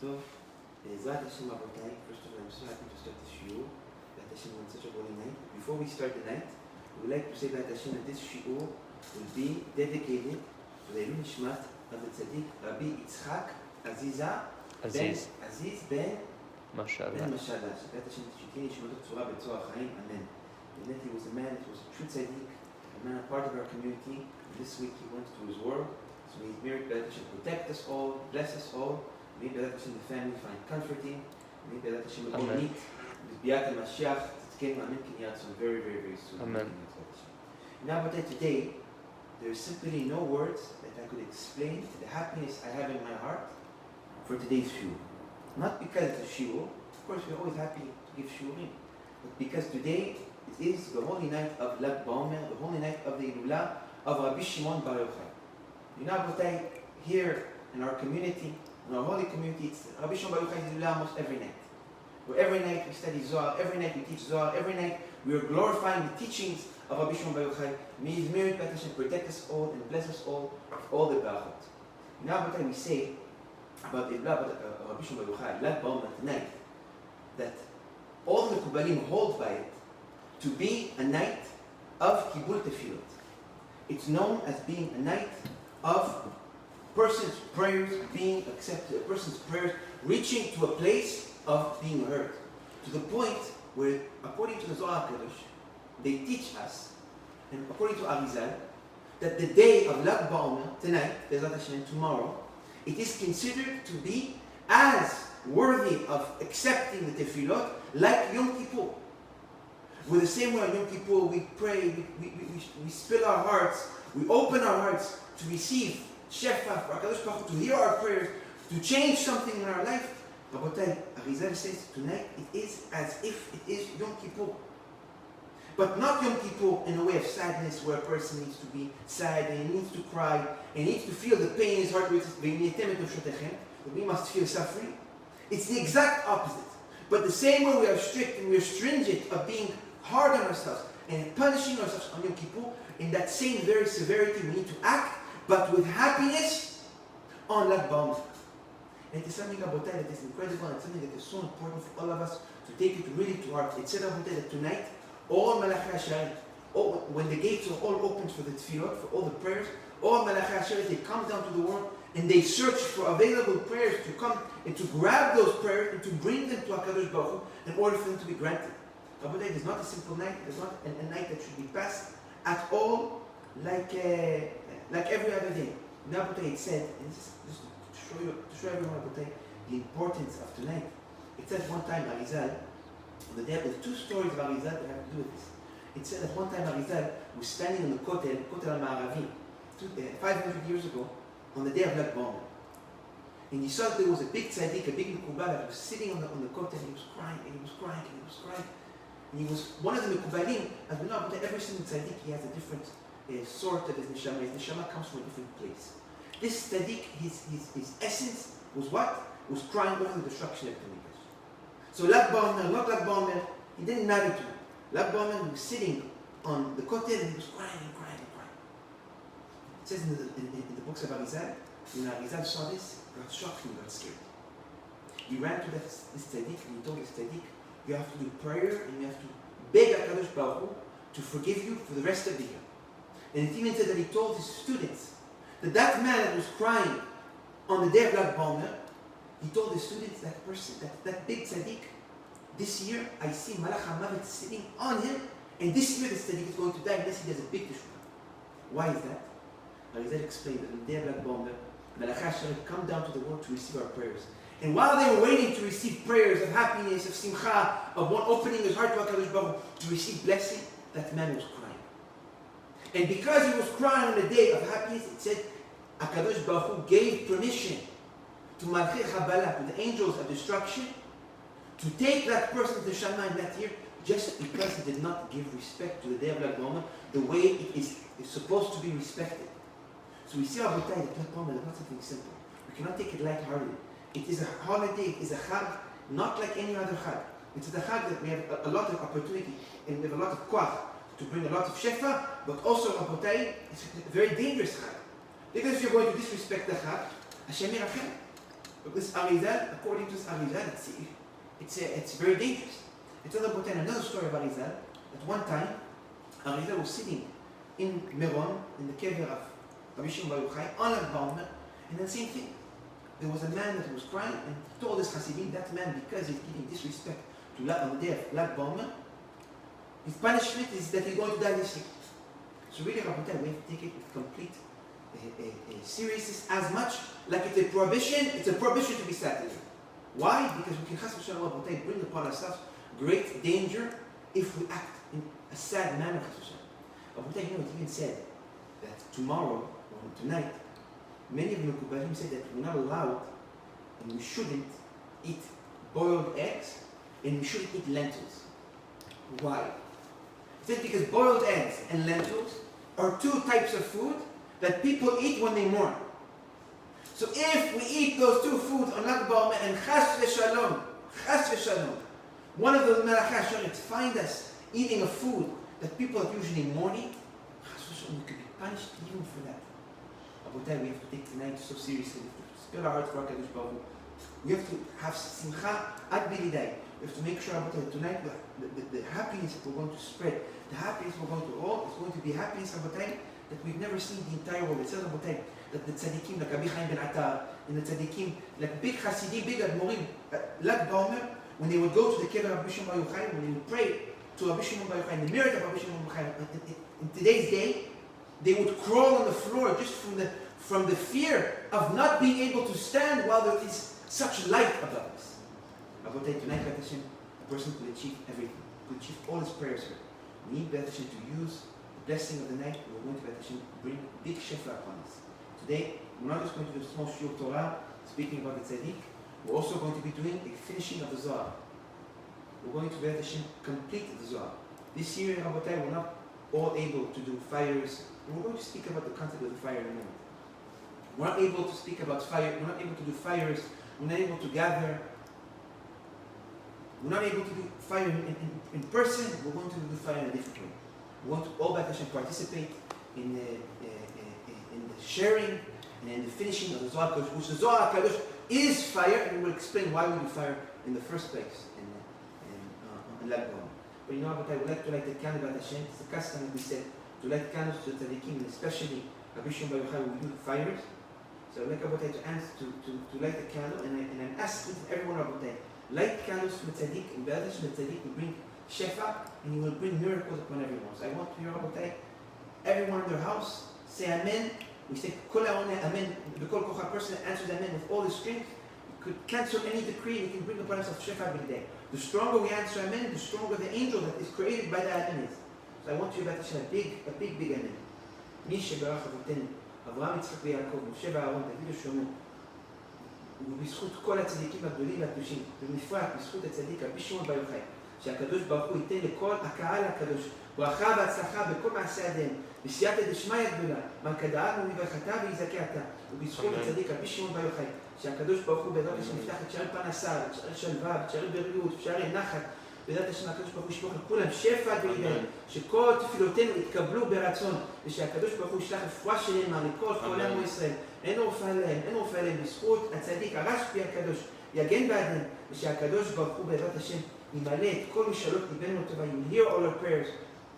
טוב. בעזרת השם רבותיי, first of all, I'm so happy to start this shiur. That Hashem on such a holy night. Before we start the night, we would like to say that Hashem that this shiur will be dedicated to the Nishmat of the Tzaddik Rabbi Aziz ben Mashallah. That Hashem שתהיה נשמתו צורה בצורה החיים, amen. And that he was a man, he was a true tzaddik, a man, a part of our community. This week he went to his work, so may his merit that Hashem protect us all, bless us all. May that Hashem the family find comforting. May that Hashem will go meet with Biat al-Mashiach. Tzidkenu amen kinyatzon very, very, very soon. Amen. Now, but today, there is simply no words that I could explain the happiness I have in my heart for today's shiur. Not because it's a shiur. Of course, we're always happy to give shiurim, but because today it is the holy night of BaOmer, the holy night of the Ilulah of Rabbi Shimon Bar Yochai. You know, but here in our community, in our holy community, it's Rabbi Shimon Bar Yochai Ilulah almost every night. Where every night we study Zohar, every night we teach Zohar, every night we are glorifying the teachings of Rabbi Shimon Bar Yochai. May his merit protect us all and bless us all with all the brachot. Now, but we say about the Rabbi Shimon Bar Yochai, BaOmer tonight, that all the Mekubalim hold by it to be a night of Kibul Tefillot. It's known as being a night of a person's prayers being accepted, a person's prayers reaching to a place of being heard. To the point where, according to the Zohar HaKadosh, they teach us, and according to Arizal, that the day of BaOmer, tonight, Bezrat Hashem, tomorrow, it is considered to be as worthy of accepting the tefillot like Yom Kippur. With the same way on Yom Kippur we pray, we spill our hearts, we open our hearts to receive Shefa for HaKadosh Baruch Hu, to hear our prayers, to change something in our life. Rabotai, Arizal says tonight it is as if it is Yom Kippur. But not Yom Kippur in a way of sadness where a person needs to be sad and he needs to cry and he needs to feel the pain in his heart, that we must feel suffering. It's the exact opposite. But the same way we are strict and we are stringent of being hard on ourselves and punishing ourselves on Yom Kippur, in that same very severity we need to act, but with happiness on BaOmer. And it is something about that is incredible and something that is so important for all of us to take it really to heart. It said about that tonight, all Malachei HaSharet, when the gates are all open for the tefillot, for all the prayers, all Malachei HaSharet, they come down to the world and they search for available prayers to come and to grab those prayers and to bring them to HaKadosh Baruch Hu in order for them to be granted. But it is not a simple night. It is not a night that should be passed at all like every other day. Now, it said, and this is just to show everyone the importance of tonight. It said one time Arizal, on the day of two stories of Arizal that have to do with this. It said that one time Arizal was standing on the Kotel al-Ma'aravi, 500 years ago, on the day of BaOmer. And he saw that there was a big tzaddik, a big Mekubal that was sitting on the Kotel, and he was crying, and he was crying, and he was crying. And he was one of the Mekubalim, as we know, but every single tzaddik, he has a different sort of his neshama. His neshama comes from a different place. This tzaddik, his essence was what? Was crying over the destruction of the believers. So BaOmer, not BaOmer, it didn't matter to him. BaOmer, he was sitting on the Kotel, and he was crying and crying and crying. It says in the books of Arizal, when Arizal saw this, he got shocked and got scared. He ran to this tzaddik and he told this tzaddik, you have to do prayer and you have to beg HaKadosh Baruch Hu to forgive you for the rest of the year. And it even said that he told his students that man that was crying on the day of BaOmer, he told his students, that person, that big tzaddik, this year I see Malach HaMavet sitting on him, and this year the tzaddik is going to die unless he does a big teshuvah. Why is that? Arizal explained that on the day of BaOmer, Malachei HaSharet come down to the world to receive our prayers. And while they were waiting to receive prayers of happiness, of simcha, of one opening his heart to HaKadosh Baruch Hu, to receive blessing, that man was crying. And because he was crying on the day of happiness, it said, HaKadosh Baruch Hu gave permission to Malchei Kabbalah, to the angels of destruction, to take that person's neshama in that year, just because he did not give respect to the day of BaOmer the way it is supposed to be respected. So we see our Rabotai that BaOmer is not something simple. We cannot take it lightheartedly. It is a holiday, it is a chag, not like any other chag. It's a chag that we have a lot of opportunity and we have a lot of koach to bring a lot of shefa, but also Rabotai, it's a very dangerous chag. Because if you're going to disrespect the chag, Hashem Yerachem. Because Arizal, according to this Arizal, it's very dangerous. It's another story of Arizal. At one time, Arizal was sitting in Meron, in the kever of Rabbi Shimon Bar Yochai, on BaOmer, and then same thing. There was a man that was crying and told this Hasidim, that man, because he's giving disrespect to on the day of BaOmer, his punishment is that he's going to die this year. So really, Rabbi, we have to take it with complete seriousness, as much like it's a prohibition to be sad today. Why? Because we can bring upon ourselves great danger if we act in a sad manner. Rabbi, you know, it even said that tomorrow or tonight, many of the Mekubalim said that we're not allowed and we shouldn't eat boiled eggs and we shouldn't eat lentils. Why? He said because boiled eggs and lentils are two types of food that people eat when they mourn. So if we eat those two foods on Lag BaOmer and chas v'shalom, one of those melachas find us eating a food that people are usually mourning, chas v'shalom, we could be punished even for that. Abotai, we have to take tonight so seriously. We have to spill our hearts for HaKadosh Baruch Hu. We have to have simcha ad bilidai. We have to make sure Abotai, tonight the happiness that we're going to spread, the happiness we're going to roll is going to be happiness Abotai that we've never seen in the entire world. It says Abotai that the tzaddikim like Rabbi Chaim ben Attar and the tzaddikim like big Chassidim, big admorim, Lag BaOmer, when they would go to the kever of Rabbi Shimon Bar Yochai, when they would pray to Rabbi Shimon Bar Yochai, the merit of Rabbi Shimon Bar Yochai, in today's day, they would crawl on the floor just from the fear of not being able to stand while there is such light above us. Abotai, tonight, B'ezrat Hashem, a person could achieve everything, could achieve all his prayers here. We need B'ezrat Hashem to use the blessing of the night. We're going to B'ezrat Hashem bring big shefa upon us. Today, we're not just going to do a small shiur Torah speaking about the tzaddik. We're also going to be doing a finishing of the Zohar. We're going to B'ezrat Hashem complete the Zohar. This year, Abotai, we're not all able to do fires. And we're going to speak about the concept of the fire in a moment. We're not able to speak about fire. We're not able to do fires. We're not able to gather. We're not able to do fire in person. We're going to do fire in a different way. We want to all B'ezrat Hashem participate in the sharing and in the finishing of the Zohar HaKadosh, which the Zohar HaKadosh is fire, and we'll explain why we do fire in the first place in Lag BaOmer. But you know what, I would like to light the candle B'ezrat Hashem. It's a custom, as we said, to light candles to the tzaddikim, and especially Rabbi Shimon Bar Yochai will do fires. So I would like Abotai to light the candle, and I'm asking everyone Abotai, light candles to the tzaddik, and B'ezrat Hashem the tzaddik will bring shefa, and he will bring miracles upon everyone. So I want to hear Abotai, everyone in their house, say Amen. We say Kol Ha'oneh Amen. The Kol Kocha person answers Amen with all his strength. He could cancel any decree, and he can bring upon himself shefa every day. The stronger we answer Amen, the stronger the angel that is created by the Amen is. So I want you to B'ezrat Hashem a big Amen. מי שברך אבותינו, אברהם, יצחק ויעקב, משה ואהרון, דוד ושלמה, ובזכות כל הצדיקים הגדולים והקדושים, ובפרט בזכות הצדיק רבי שמעון בר יוחאי, שהקדוש ברוך הוא ייתן לכל הקהל הקדוש ברכה והצלחה בכל מעשה ידיהם, בסייעתא דשמיא גדולה, מלכא דאגנו מברכתה ויזכה עתה, ובזכות הצדיק רבי שמעון בר יוחאי, שהקדוש ברוך הוא בעזרת השם יפתח את שערי פרנסה, את שערי שלווה, את שערי בריאות, את שערי נחת, בעזרת השם הקדוש ברוך הוא ישפוך לכולם שפע בליבם, שכל תפילותינו יתקבלו ברצון, ושהקדוש ברוך הוא ישלח רפואה שלמה לכל חולי עמו ישראל, אין רופא להם בזכות הצדיק הרשב"י הקדוש, יגן בעדם, ושהקדוש ברוך הוא בעזרת השם ימלא את כל משאלות ליבנו לטובה, you hear all our prayers,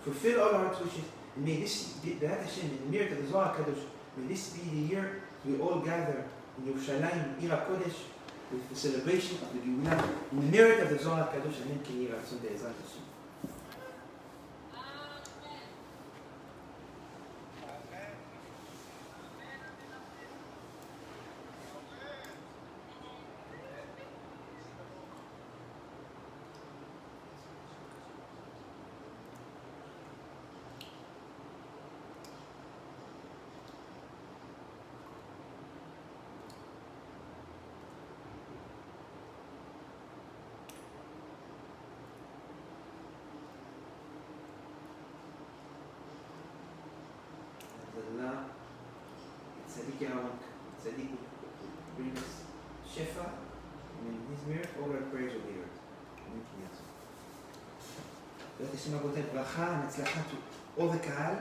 fulfill all our wishes, and may this be בעזרת השם, in the merit of the Zohar HaKadosh, may this be the year we all gather in Yerushalayim, עיר הקודש, with the celebration of the Geulah, in the merit of the Zohar HaKadosh, Amen, כן יהי רצון בעזרת השם. Tzaddik Aharon, Tzaddik brings shefa, and in his merit, all our prayers will be heard. B'ezrat Hashem Abotai, bracha and hatzlacha to all the kahal.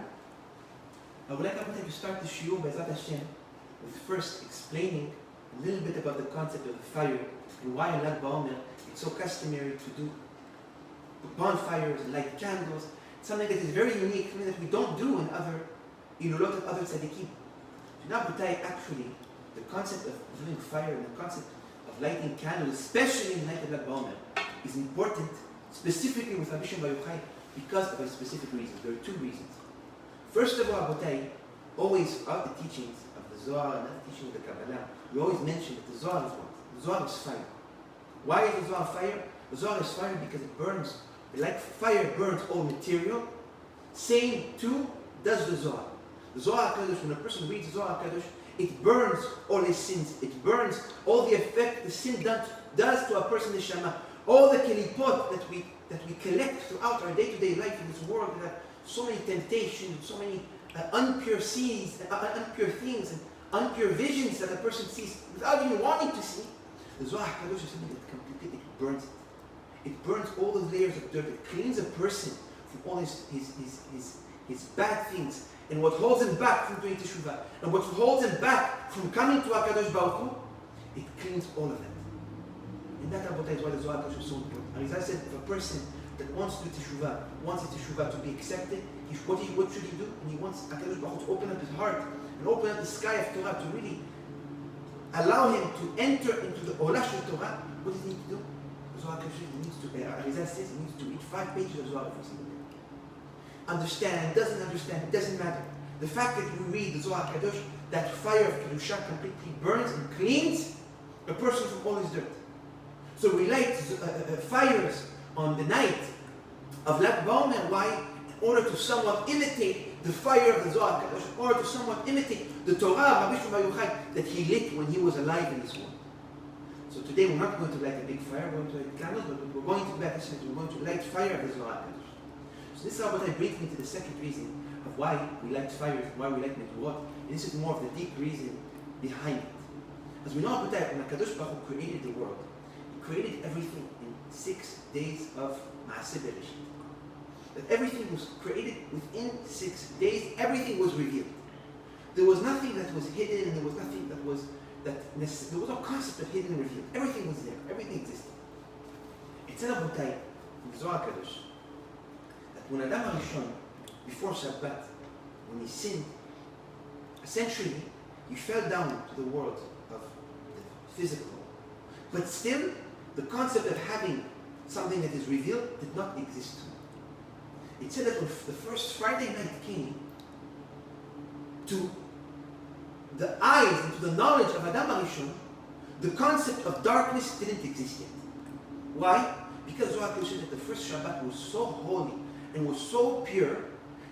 I would like Abotai to start the shiur B'ezrat Hashem with first explaining a little bit about the concept of the fire and why in BaOmer it's so customary to do bonfires and light candles. Something that is very unique, something that we don't do in a lot of other tzaddikim. Now, actually, the concept of doing fire and the concept of lighting candles, especially in the night of BaOmer, is important, specifically with Rabbi Shimon Bar Yochai, because of a specific reason. There are two reasons. First of all, always throughout the teachings of the Zohar and the teaching of the Kabbalah, we always mention that the Zohar is what? The Zohar is fire. Why is the Zohar fire? The Zohar is fire because it burns, like fire burns all material, same too does the Zohar. The Zohar HaKadosh, when a person reads the Zohar HaKadosh, it burns all his sins. It burns all the effect the sin does to a person's neshama. All the kelipot that we collect throughout our day-to-day life in this world, that have so many temptations, so many unpure seeds, unpure things, and unpure visions that a person sees without even wanting to see. The Zohar HaKadosh is something that completely burns it. It burns all those layers of dirt. It cleans a person from all his bad things, and what holds him back from doing teshuvah, and what holds him back from coming to HaKadosh Baruch Hu, it cleans all of that. And that, Rabotai, is why the Zohar HaKadosh is so important. And as I said, if a person that wants to do teshuvah, wants his teshuvah to be accepted, what should he do? And he wants HaKadosh Baruch Hu to open up his heart and open up the sky of Torah to really allow him to enter into the Olah of Torah. What does he need to do? The Zohar HaKadosh needs to, Arizal says, he needs to read 5 pages of Zohar every single day. Understand, doesn't understand, it doesn't matter. The fact that we read the Zohar HaKadosh, that fire of Kedusha completely burns and cleans a person from all his dirt. So we light fires on the night of BaOmer. Why? In order to somewhat imitate the fire of the Zohar HaKadosh, in order to somewhat imitate the Torah of Rabbi Shimon Bar Yochai that he lit when he was alive in this world. So today we're not going to light a big fire, we're going to light candles, but we're going to we're going to light fire of the Zohar HaKadosh. So this is what brings me to the second reason of why we light fires, why we light metuot. And this is more of the deep reason behind it. As we know, when HaKadosh Baruch Hu created the world, He created everything in 6 days of Maaseh Bereshit. That everything was created within 6 days, everything was revealed. There was nothing that was hidden, and there was nothing there was no concept of hidden and revealed. Everything was there, everything existed. It's in the Zohar HaKadosh, that when Adam HaRishon, before Shabbat, when he sinned, essentially, he fell down to the world of the physical. But still, the concept of having something that is revealed did not exist. It said that when the first Friday night came, to the eyes and to the knowledge of Adam HaRishon, the concept of darkness didn't exist yet. Why? Because Zohar HaKadosh said that the first Shabbat was so holy and was so pure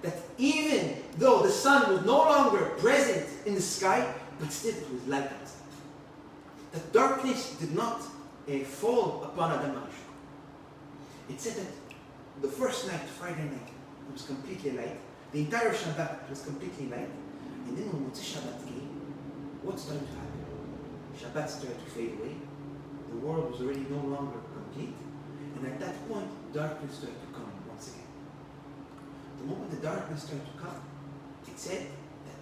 that even though the sun was no longer present in the sky, but still it was light outside. That darkness did not fall upon Adam HaRishon. It said that the first night, Friday night, it was completely light. The entire Shabbat was completely light. And then when Motzei Shabbat came, what started to happen? Shabbat started to fade away. The world was already no longer complete. And at that point, darkness started to come once again. The moment the darkness started to come, it said that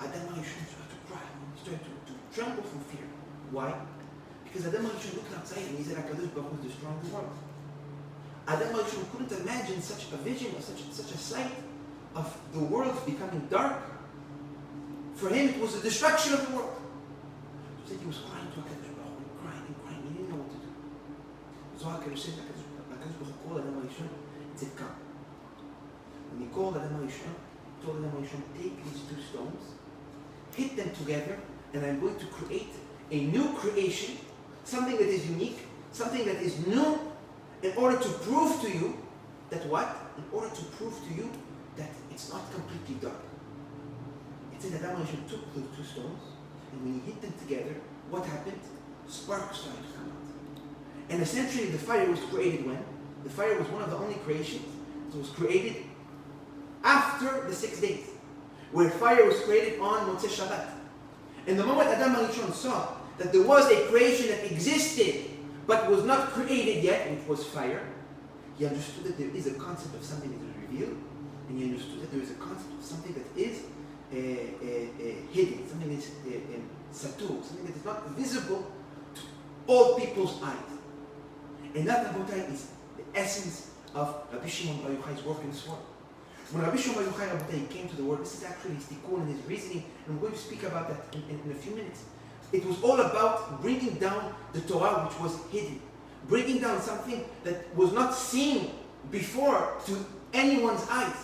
Adam HaRishon started to cry. He started to tremble from fear. Why? Because Adam HaRishon looked outside and he said, HaKadosh Baruch Hu is destroying the world. Adam HaRishon couldn't imagine such a vision or such a sight of the world becoming dark. For him, it was the destruction of the world. He said he was crying to HaKadosh Baruch Hu, crying. He didn't know what to do. Zohar HaKadosh said, HaKadosh Baruch Hu called Adam HaRishon and said, come. When he called Adam HaRishon, he told Adam HaRishon, take these 2 stones, hit them together, and I'm going to create a new creation, something that is unique, something that is new, in order to prove to you that what? In order to prove to you that it's not completely dark. It said that Adam HaRishon took those 2 stones, and when he hit them together, what happened? Sparks started to come out. And essentially the fire was created when? The fire was one of the only creations that was created after the 6 days, where fire was created on Motzei Shabbat. And the moment Adam HaRishon saw that there was a creation that existed but was not created yet, which was fire, he understood that there is a concept of something that is revealed, and he understood that there is a concept of something that is hidden, something that is satur, something that is not visible to all people's eyes. And that, Rabotai, is the essence of Rabbi Shimon Bar Yochai's work in this world. When Rabbi Shimon Bar Yochai, Rabotai, came to the world, this is actually his tikkun and his reasoning, and we're going to speak about that in a few minutes. It was all about bringing down the Torah which was hidden, bringing down something that was not seen before to anyone's eyes.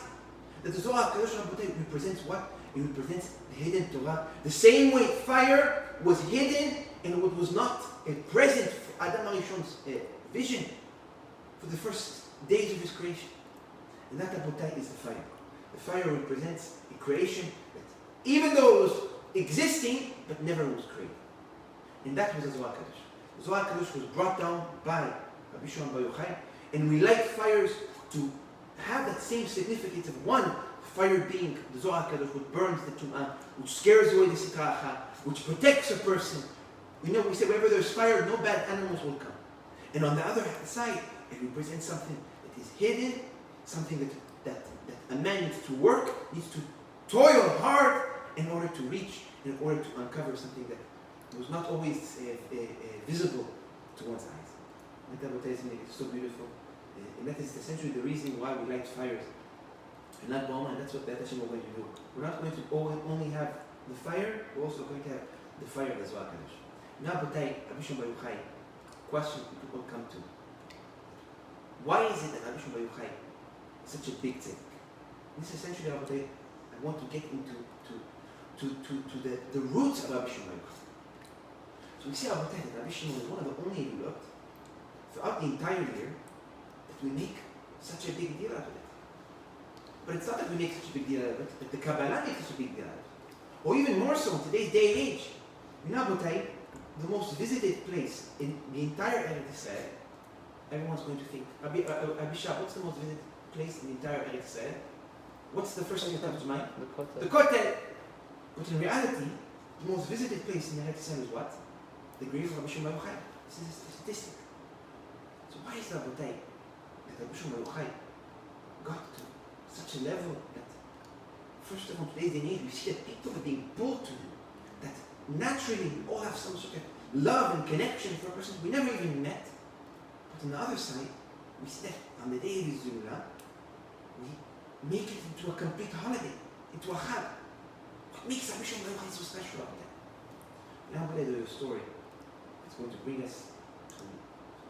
That the Zohar HaKadosh, Rabotai, represents what? It represents the hidden Torah. The same way fire was hidden and it was not a present for Adam HaRishon's vision for the first days of his creation. And that, Rabotai, is the fire. The fire represents a creation that, even though it was existing, but never was created. And that was the Zohar HaKadosh. The Zohar HaKadosh was brought down by Rabbi Shimon Bar Yochai, and we light fires to have that same significance of one, fire being the Zohar HaKadosh, which burns the tum'ah, which scares away the sitra achra, which protects a person. We know, we say wherever there's fire, no bad animals will come. And on the other side, it represents something that is hidden, something that a man needs to work, needs to toil hard in order to reach, in order to uncover something that was not always visible to one's eyes. And that is so beautiful. And that is essentially the reason why we light fires. And not BaOmer, and that's what we're going to do. We're not going to only have the fire, we're also going to have the fire of the Zohar HaKadosh. Now, Rabbi Shimon Bar Yochai, question people come to. Why is it that Rabbi Shimon Bar Yochai is such a big tzaddik? This is essentially, Rabbi, I want to get into the roots of Rabbi Shimon Bar Yochai. So we see, Rabbi, that Rabbi Shimon is one of the only Elulot throughout the entire year that we make such a big deal out of it. But it's not that we make such a big deal out of it, but the Kabbalah makes such a big deal out of it. Or even more so in today's day and age. You know, Rabotai, the most visited place in the entire Eretz Israel, everyone's going to think, Abishab, what's the most visited place in the entire Eretz Israel? What's the first thing that comes to mind? The Kotel. But in reality, the most visited place in the Eretz Israel is what? The grave of Rabbi Shimon Bar Yochai. This is a statistic. So why is it, Rabotai, that Rabbi Shimon Bar Yochai got to such a level that, first of all, today's day and age, we see that people are being pulled to him. That naturally we all have some sort of love and connection for a person we never even met. But on the other side, we see that on the day of his Zumrah, we make it into a complete holiday, into a chag. What makes Rabbi Shimon Bar Yochai so special about that? Now I'm going to do a story that's going to bring us to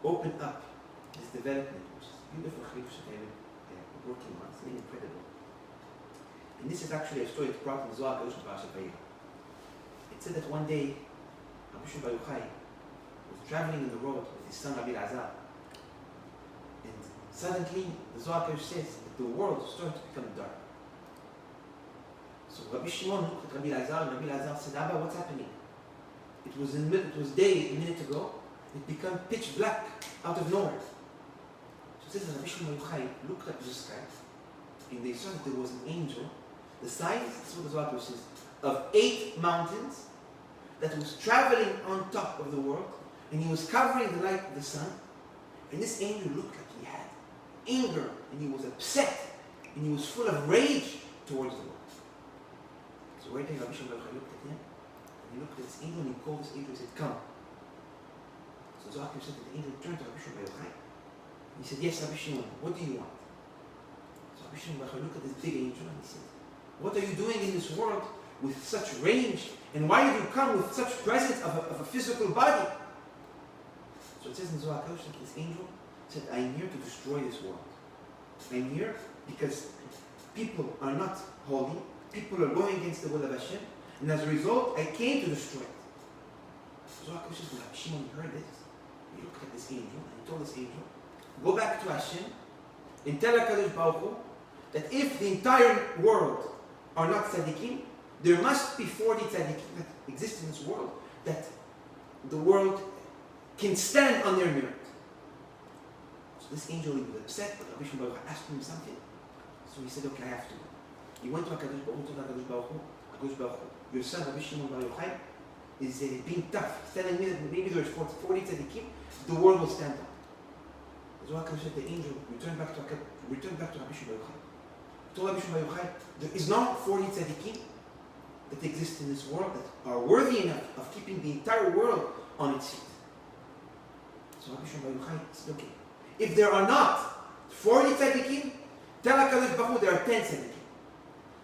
open up this development, which is beautiful Chassidut that I'm working on. It's really incredible. And this is actually a story that's brought in Zohar HaKadosh Parasha. It said that one day, Rabbi Shimon Bar Yochai was traveling in the road with his son Rabbi Elazar. And suddenly, the Zohar HaKadosh says that the world is starting to become dark. So Rabbi Shimon looked at Rabbi Elazar, and Rabbi Elazar said, Abba, what's happening? It was day a minute ago. It became pitch black out of nowhere. So it says that Rabbi Shimon Bar Yochai looked at the sky, and they saw that there was an angel, the size, that's what the Zohar HaKadosh says, of 8 mountains, that was traveling on top of the world, and he was covering the light of the sun. And this angel looked like he had anger, and he was upset, and he was full of rage towards the world. So right there, Rabbi Shimon Bar Yochai looked at him, and he looked at this angel, and he called this angel and said, "Come." So Zohar HaKadosh said that the angel turned to Rabbi Shimon Bar Yochai, and he said, "Yes, Rabbi Shimon, what do you want?" So Rabbi Shimon Bar Yochai looked at this big angel, and he said, "What are you doing in this world with such range? And why did you come with such presence of a physical body?" So it says in Zohar HaKadosh that this angel said, "I am here to destroy this world. I am here because people are not holy, people are going against the will of Hashem, and as a result, I came to destroy it." So Zohar HaKadosh says, when Rabbi Shimon heard this, he looked at this angel, and he told this angel, "Go back to Hashem, and tell HaKadosh Baruch Hu that if the entire world are not tzaddikim, there must be 40 tzaddikim that exist in this world, that the world can stand on their merit." So this angel, he was upset, but Rabbi Shimon Bar Yochai asked him something. So he said, "Okay, I have to." He went to HaKadosh Baruch Hu, told HaKadosh Baruch Hu, "HaKadosh Baruch Hu, your son Rabbi Shimon Bar Yochai is being tough. He's telling me that maybe there's 40 tzaddikim, the world will stand up." So HaKadosh said, the angel, return back to Rabbi Shimon Bar Yochai. He told Rabbi Shimon Bar Yochai, there is not 40 tzaddikim, that exist in this world that are worthy enough of keeping the entire world on its feet. So Rabbi Shimon Bar Yochai said, okay, if there are not 40 tzaddikim, tell HaKadosh Baruch Hu there are 10 tzaddikim.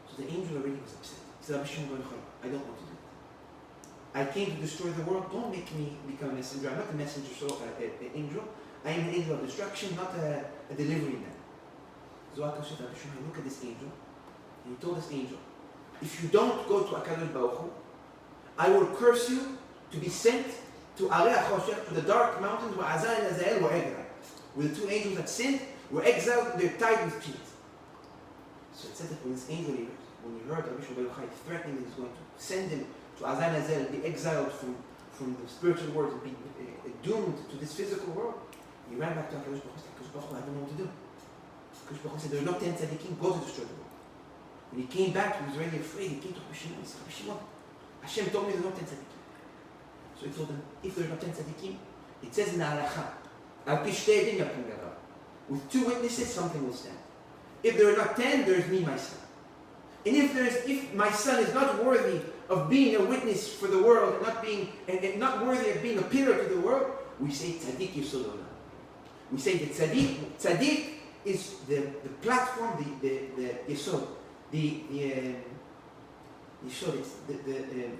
So the angel already was upset. He said, Rabbi Shimon Bar Yochai, I don't want to do it. I came to destroy the world. Don't make me become a messenger. I'm not a messenger, so an angel. I am an angel of destruction, not a delivery man. Zohar HaKadosh said, Rabbi Shimon, look at this angel. And he told this angel, if you don't go to HaKadosh Baruch Hu, I will curse you to be sent to to the dark mountains where Azan and Azael were exiled. Where the two angels that sinned were exiled and they're tied with chains. So it said that when this angel heard, when he heard Rabbi Shimon Bar Yochai threatening that he's going to send him to Azan and Azael and be exiled from the spiritual world and be doomed to this physical world, he ran back to HaKadosh Baruch Hu and said, HaKadosh Baruch Hu, I don't know what to do. HaKadosh Baruch Hu said, there's no 10 tzaddikim, go to destroy the world. When he came back, he was already afraid. He came to Rabbi Shimon and said, Rabbi Shimon, Hashem told me there's no 10 tzaddikim. So he told him, if there's no 10 tzaddikim, it says in the Halacha, with 2 witnesses, something will stand. If there are not 10, there's me, my son. And if my son is not worthy of being a witness for the world, and not worthy of being a pillar to the world, we say tzaddik yesod olam. We say that tzaddik is the platform, the yesod, the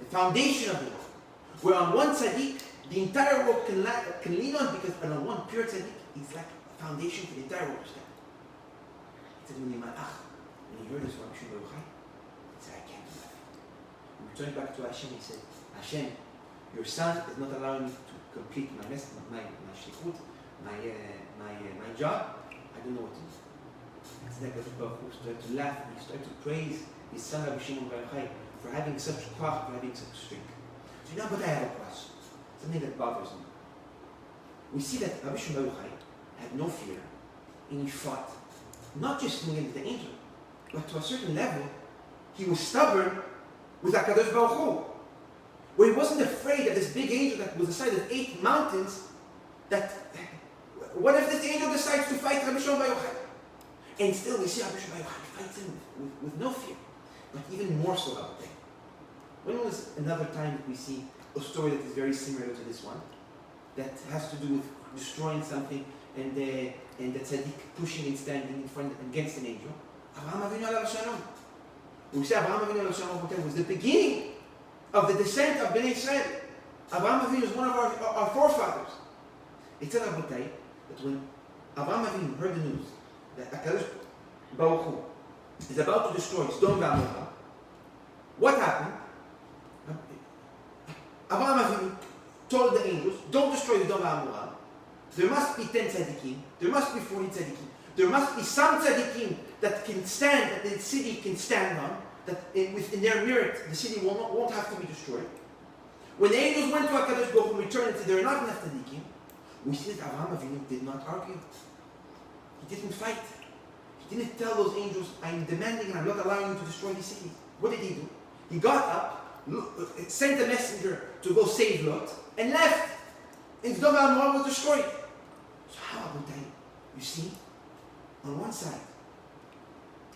foundation of the world. Where on one tzaddik, the entire world can lean on, because on one pure tzaddik is like a foundation for the entire world to stand. He said, when he heard this from Rabbi Shimon Bar Yochai, he said, I can't do that. He returned back to Hashem. He said, Hashem, your son is not allowing me to complete my shlichut, my job. I don't know what to do. And then HaKadosh Baruch Hu started to laugh and he started to praise his son Rabbi Shimon Bar Yochai for having such koach, for having such strength. So now, but I have a question, something that bothers me. We see that Rabbi Shimon Bar Yochai had no fear, and he fought, not just against the angel, but to a certain level, he was stubborn with HaKadosh Baruch Hu, where he wasn't afraid of this big angel that was the size of 8 mountains, that, what if this angel decides to fight Rabbi Shimon Bar Yochai? And still we see Rabbi Shimon Bar Yochai fights him with no fear, but even more so about that. When was another time that we see a story that is very similar to this one, that has to do with destroying something and the tzaddik pushing and standing in front against an angel? Avraham Avinu alav shalom. We say Avraham Avinu alav shalom was the beginning of the descent of Bnei Israel. Avraham Avinu is one of our forefathers. It said Rabotai that when Avraham Avinu heard the news that HaKadosh Baruch Hu is about to destroy Sodom and Gomorrah, what happened? Avraham Avinu told the angels, don't destroy Sodom and Gomorrah. There must be 10 tzaddikim. There must be 40 tzaddikim. There must be some tzaddikim that can stand, that the city can stand on, that in their merit, the city won't have to be destroyed. When the angels went to HaKadosh Baruch Hu, returned and said, there are not enough tzaddikim, we see that Avraham Avinu did not argue. He didn't fight. He didn't tell those angels, I'm demanding and I'm not allowing you to destroy the city. What did he do? He got up, sent a messenger to go save Lot, and left. And Sodom and Gomorrah was destroyed. So how about that? You see, on one side,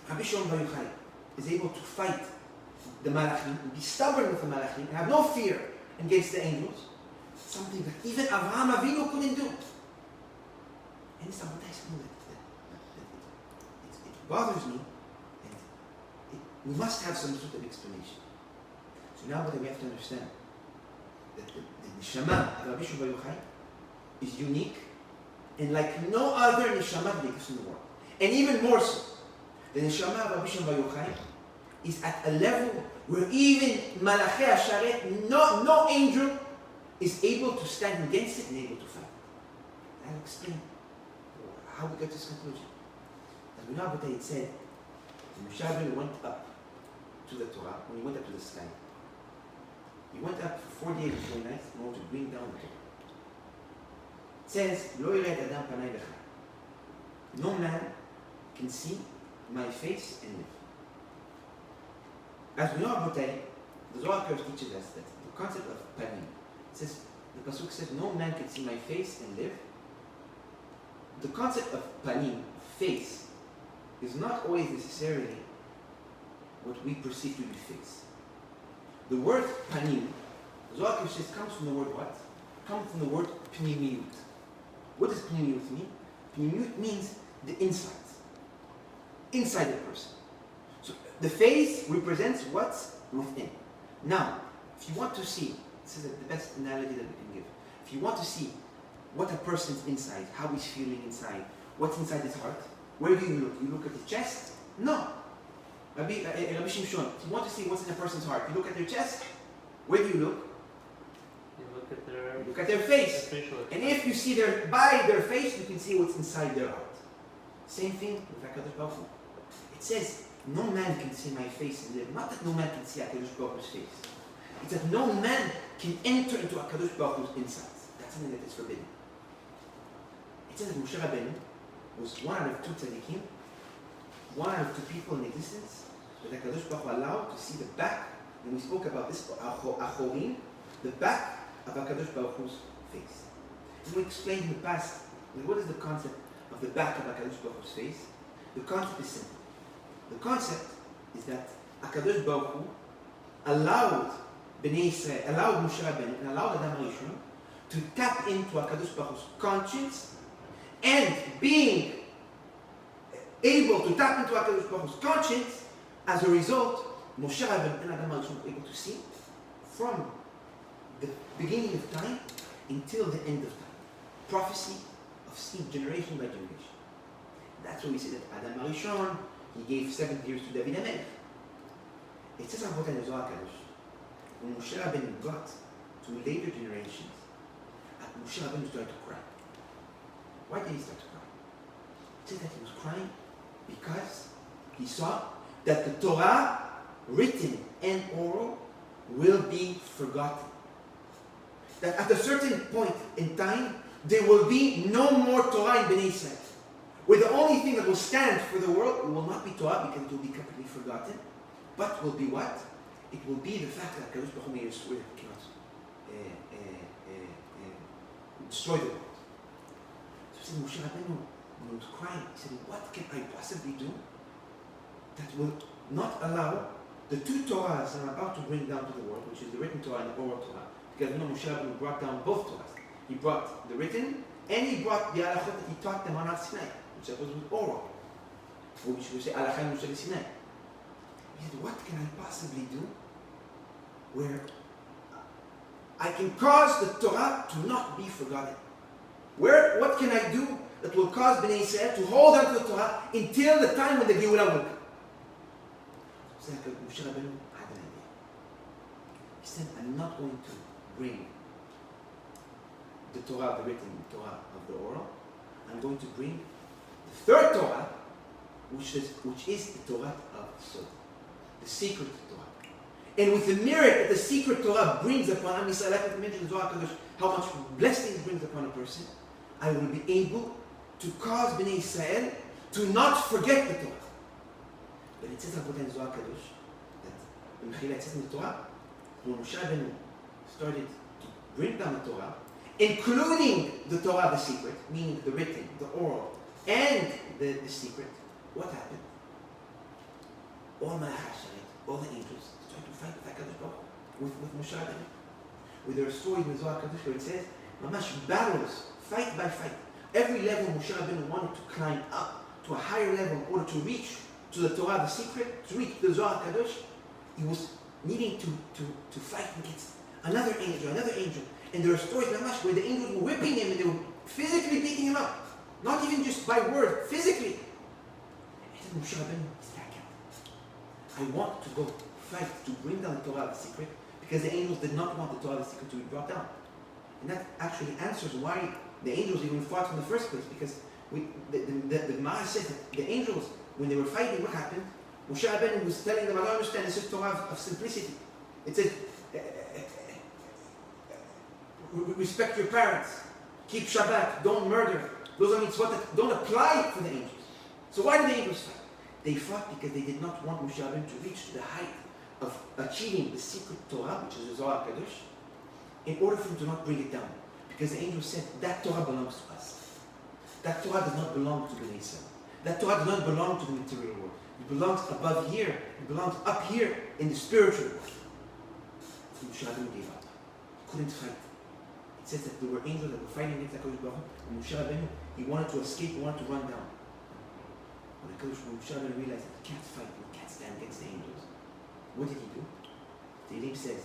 Rabbi Shimon Bar Yochai is able to fight the Malachim, and be stubborn with the Malachim, and have no fear against the angels, something that even Avraham Avinu couldn't do. And it's something that it bothers me, and we must have some sort of explanation. So now we have to understand that the neshama of Rabbi Shimon Bar Yochai is unique and like no other neshama that exists in the world. And even more so, the neshama of Rabbi Shimon Bar Yochai is at a level where even Malachei HaSharet, no angel, is able to stand against it and able to fight. I'll explain how we got to this conclusion. As we know what it said, Moshe Rabbeinu went up to the Torah, when he went up to the sky. He went up for 40 days and 40 nights in order to bring down the Torah. It says, Lo yired adam panai lecha. No man can see my face and live. As we know about the Zohar HaKadosh teaches us that the concept of panim, it says, the pasuk says, no man can see my face and live. The concept of panim, face, is not always necessarily what we perceive to be face. The word panim, Zohar HaKadosh says, comes from the word what? Comes from the word pnimiyut. What does pnimiyut mean? Pnimiyut means the inside. Inside the person. So the face represents what's within. Now, if you want to see, this is the best analogy that we can give. If you want to see what a person's inside, how he's feeling inside, what's inside his heart, where do you look? You look at the chest? No. Rabbi Shimshon, if you want to see what's in a person's heart, you look at their chest. Where do you look? You look at their face. And if you see by their face, you can see what's inside their heart. Same thing with HaKadosh Baruch Hu. It says, no man can see my face and live. Not that no man can see HaKadosh Baruch Hu's face. It's that no man can enter into HaKadosh Baruch Hu's insides. That's something that is forbidden. It says that Moshe Rabbeinu was one out of two tzaddikim, one out of two people in existence that HaKadosh Baruch Hu allowed to see the back, and we spoke about this, Aharon, the back of HaKadosh Baruch Hu's face. And we explained in the past, what is the concept of the back of HaKadosh Baruch Hu's face? The concept is simple. The concept is that HaKadosh Baruch Hu allowed Bnei Israel, allowed Moshe Rabbeinu, and allowed Adam HaRishon to tap into HaKadosh Baruch Hu's conscience, and being able to tap into HaKadosh Baruch Hu's conscience, as a result, Moshe Rabbeinu and Adam HaRishon were able to see from the beginning of time until the end of time. Prophecy of seeing generation by generation. That's why we say that Adam HaRishon, he gave 7 years to David HaMelech. It says on the Zohar HaKadosh, when Moshe Rabbeinu got to later generations, Moshe Rabbeinu started to cry. Why did he start to cry? It says that he was crying because he saw that the Torah, written and oral, will be forgotten. That at a certain point in time, there will be no more Torah in Bnei Israel. Where the only thing that will stand for the world will not be Torah because it will be completely forgotten, but will be what? It will be the fact that HaKadosh Baruch Hu made a swear cannot destroy the world. So Moshe Rabbeinu, when he was crying, he said, what can I possibly do that will not allow the two Torahs I'm about to bring down to the world, which is the written Torah and the oral Torah, because Moshe Rabbeinu brought down both Torahs. He brought the written, and he brought the halachot that he taught them on Har Sinai, which was oral, which we say halakha Moshe Sinai. He said, what can I possibly do where I can cause the Torah to not be forgotten? What can I do that will cause Bnei Israel to hold on to the Torah until the time when the Geulah will come? So Moshe Rabbeinu had an idea. He said, I'm not going to bring the Torah, the written Torah of the oral. I'm going to bring the third Torah, which is the Torah of Sod, the secret Torah. And with the merit that the secret Torah brings upon Am Yisrael, like we mentioned in Zohar HaKadosh, how much blessing it brings upon a person, I will be able to cause Bnei Israel to not forget the Torah. But it says in Zohar HaKadosh that it says in the Torah, when Moshe Rabbeinu started to bring down the Torah, including the Torah, the secret, meaning the written, the oral, and the secret, what happened? All all the angels started to fight with HaKadosh Baruch Hu, with Moshe Rabbeinu. With their story in the Zohar HaKadosh where it says, mamash battles, fight by fight. Every level Moshe Rabbeinu wanted to climb up to a higher level in order to reach to the Torah, the secret, to reach the Zohar HaKadosh. He was needing to fight against another angel. And there are stories mamash where the angels were whipping him and they were physically beating him up. Not even just by word, physically. And then Moshe Rabbeinu said, I want to go fight to bring down the Torah, the secret, because the angels did not want the Torah, the secret, to be brought down. And that actually answers why the angels even fought in the first place, because the Gemara says that the angels, when they were fighting, what happened? Moshe Rabbeinu was telling them, I don't understand, this is Torah of simplicity. It says, respect your parents, keep Shabbat, don't murder. Those are mitzvot that don't apply for the angels. So why did the angels fight? They fought because they did not want Moshe Rabbeinu to reach to the height of achieving the secret Torah, which is the Zohar HaKadosh, in order for him to not bring it down. Because the angel said, that Torah belongs to us. That Torah does not belong to Bnei Israel. That Torah does not belong to the material world. It belongs above here. It belongs up here in the spiritual world. Moshe Rabbeinu gave up. He couldn't fight. It says that there were angels that were fighting against HaKadosh Baruch Hu, and Moshe Rabbeinu, he wanted to escape, he wanted to run down. When Moshe Rabbeinu realized that he can't fight, he can't stand against the angels, what did he do? The Elim says,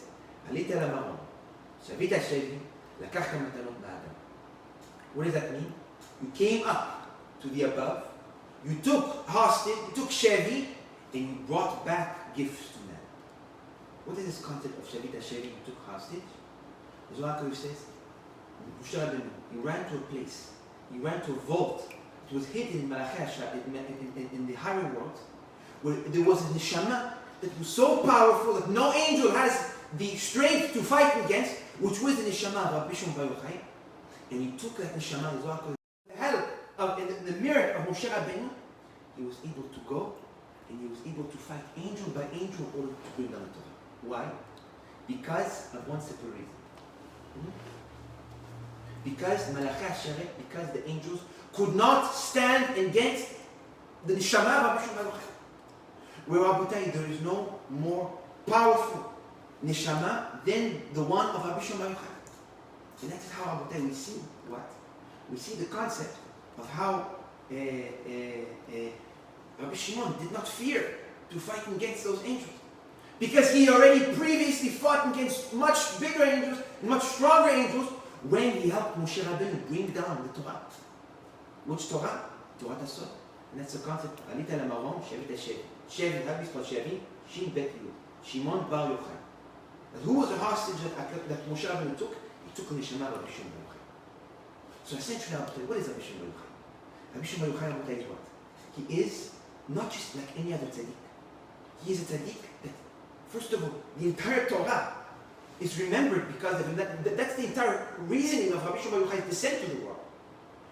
AT RABBI MOSHE PINTO. What does that mean? You came up to the above, you took hostage, you took Shevi, and you brought back gifts to man. What is this concept of Shavita Shevi, you took hostage? The Zohar HaKadosh says, Moshe Rabbeinu, he ran to a place, he ran to a vault. It was hidden in in the higher world, where there was a neshama that was so powerful that no angel has the strength to fight against, which was the neshama of Rabbi Shimon Bar Yochai. And he took that neshama, the Zohar HaKadosh, the help of the merit of Moshe Rabbeinu, he was able to go and he was able to fight angel by angel in order to bring down the Torah. Why? Because of one simple reason. Because Malachi Hasharet, because the angels could not stand against the neshama of Rabbi Shimon Bar Yochai. Where Rabotai, there is no more powerful neshama than the one of Rabbi Shimon Bar Yochai. And that is how Rabotai we see what? We see the concept of how Rabbi Shimon did not fear to fight against those angels. Because he already previously fought against much bigger angels, much stronger angels, when he helped Moshe Rabbeinu bring down the Torah. Which Torah? Torah Tasod. And that's the concept. AT RABBI MOSHE PINTO. Shevi, Rabbi is called Shevi, Shin Bet Yud. Shimon Bar Yochai. But who was the hostage that Moshe Rabbeinu took? He took the neshama of Rabbi Shimon Bar Yochai. So essentially, what is Rabbi Shimon Bar Yochai? Rabbi Shimon Bar Yochai is what? He is not just like any other tzaddik. He is a tzaddik that, first of all, the entire Torah is remembered because of him. That's the entire reasoning of Rabbi Shimon Bar Yochai's descent to the world.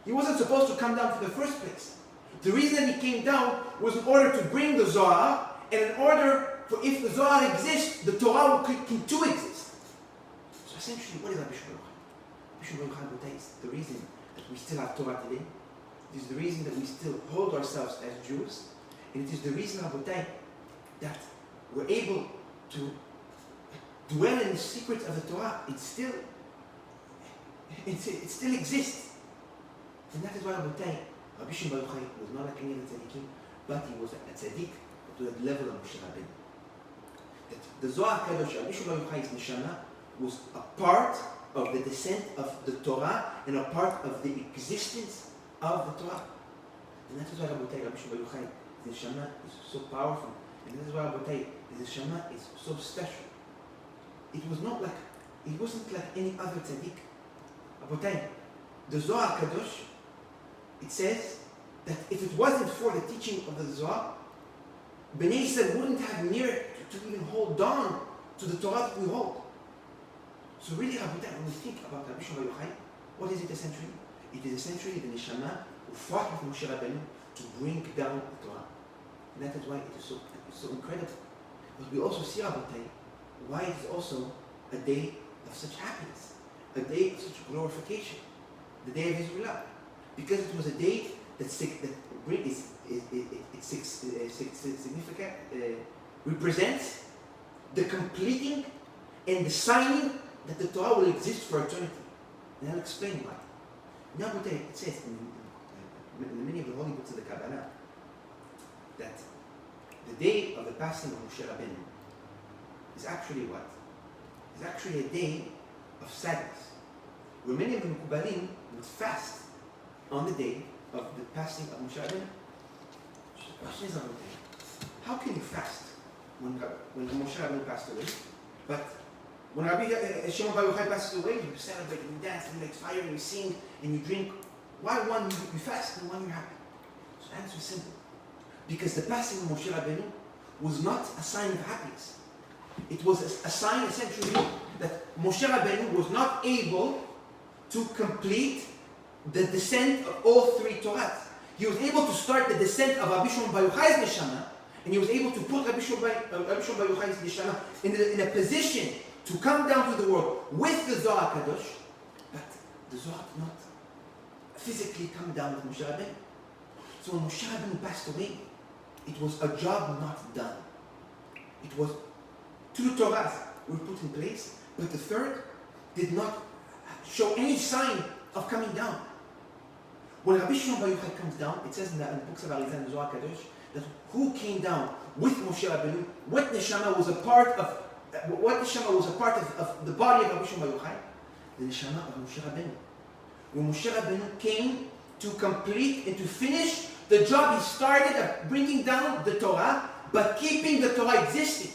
He wasn't supposed to come down to the first place. The reason he came down was in order to bring the Zohar, and in order for if the Zohar exists, the Torah will continue to exist. So essentially, what is Rabbi Shimon Bar Yochai? Rabbi Shimon Bar Yochai is the reason that we still have Torah today. It is the reason that we still hold ourselves as Jews. And it is the reason, Rabotai, that we're able to dwell in the secrets of the Torah. It still exists. And that is why, Rabotai, Rabbi Shimon Bar Yochai was not like any other tzaddikim, but he was a tzaddik to the level of Moshe Rabbeinu. That the Zohar HaKadosh, Rabbi Shimon Bar Yochai's neshama, was a part of the descent of the Torah and a part of the existence of the Torah. And that is why, Rabotai, Rabbi Shimon Bar Yochai, the neshama is so powerful. And that is why, Rabotai, the neshama is so special. It wasn't like any other tzaddik. Rabotai, the Zohar HaKadosh, it says that if it wasn't for the teaching of the Zohar, Bnei Yisrael wouldn't have merit to even hold on to the Torah that we hold. So really, Rabotai, when we think about Rabbi Shimon Bar Yochai, what is it essentially? It is essentially the neshama who fought with Moshe Rabbeinu to bring down the Torah. And that is why it is so incredible. But we also see, Rabotai, why it is also a day of such happiness, a day of such glorification, the day of Israel. Because it was a day that significant, represents the completing and the signing that the Torah will exist for eternity. And I'll explain why. Now, it says in many of the holy books of the Kabbalah that the day of the passing of Moshe Rabbeinu is actually what? It's actually a day of sadness, where many of the Mekubalim would fast on the day of the passing of Moshe Rabbeinu. So the question is, how can you fast when Moshe Rabbeinu passed away, but when Rabbi Shimon Bar Yochai passes away, you celebrate and you dance and you light fire and you sing and you drink? Why one you fast and one you're happy? So the answer is simple. Because the passing of Moshe Rabbeinu was not a sign of happiness. It was a sign essentially that Moshe Rabbeinu was not able to complete the descent of all three Torahs. He was able to start the descent of Rabbi Shimon Bar Yochai's neshama, and he was able to put Rabbi Shimon Bar Yochai's neshama in a position to come down to the world with the Zohar HaKadosh, but the Zohar did not physically come down with Moshe Rabbeinu. So when Moshe Rabbeinu passed away, it was a job not done. It was two Torahs were put in place, But the third did not show any sign of coming down. When Rabbi Shimon Bar Yochai comes down, it says in the books of Arizal and Zohar HaKadosh that who came down with Moshe Rabbeinu, what neshama was a part of the body of Rabbi Shimon Bar Yochai? The neshama of Moshe Rabbeinu. When Moshe Rabbeinu came to complete and to finish the job he started of bringing down the Torah, but keeping the Torah existing.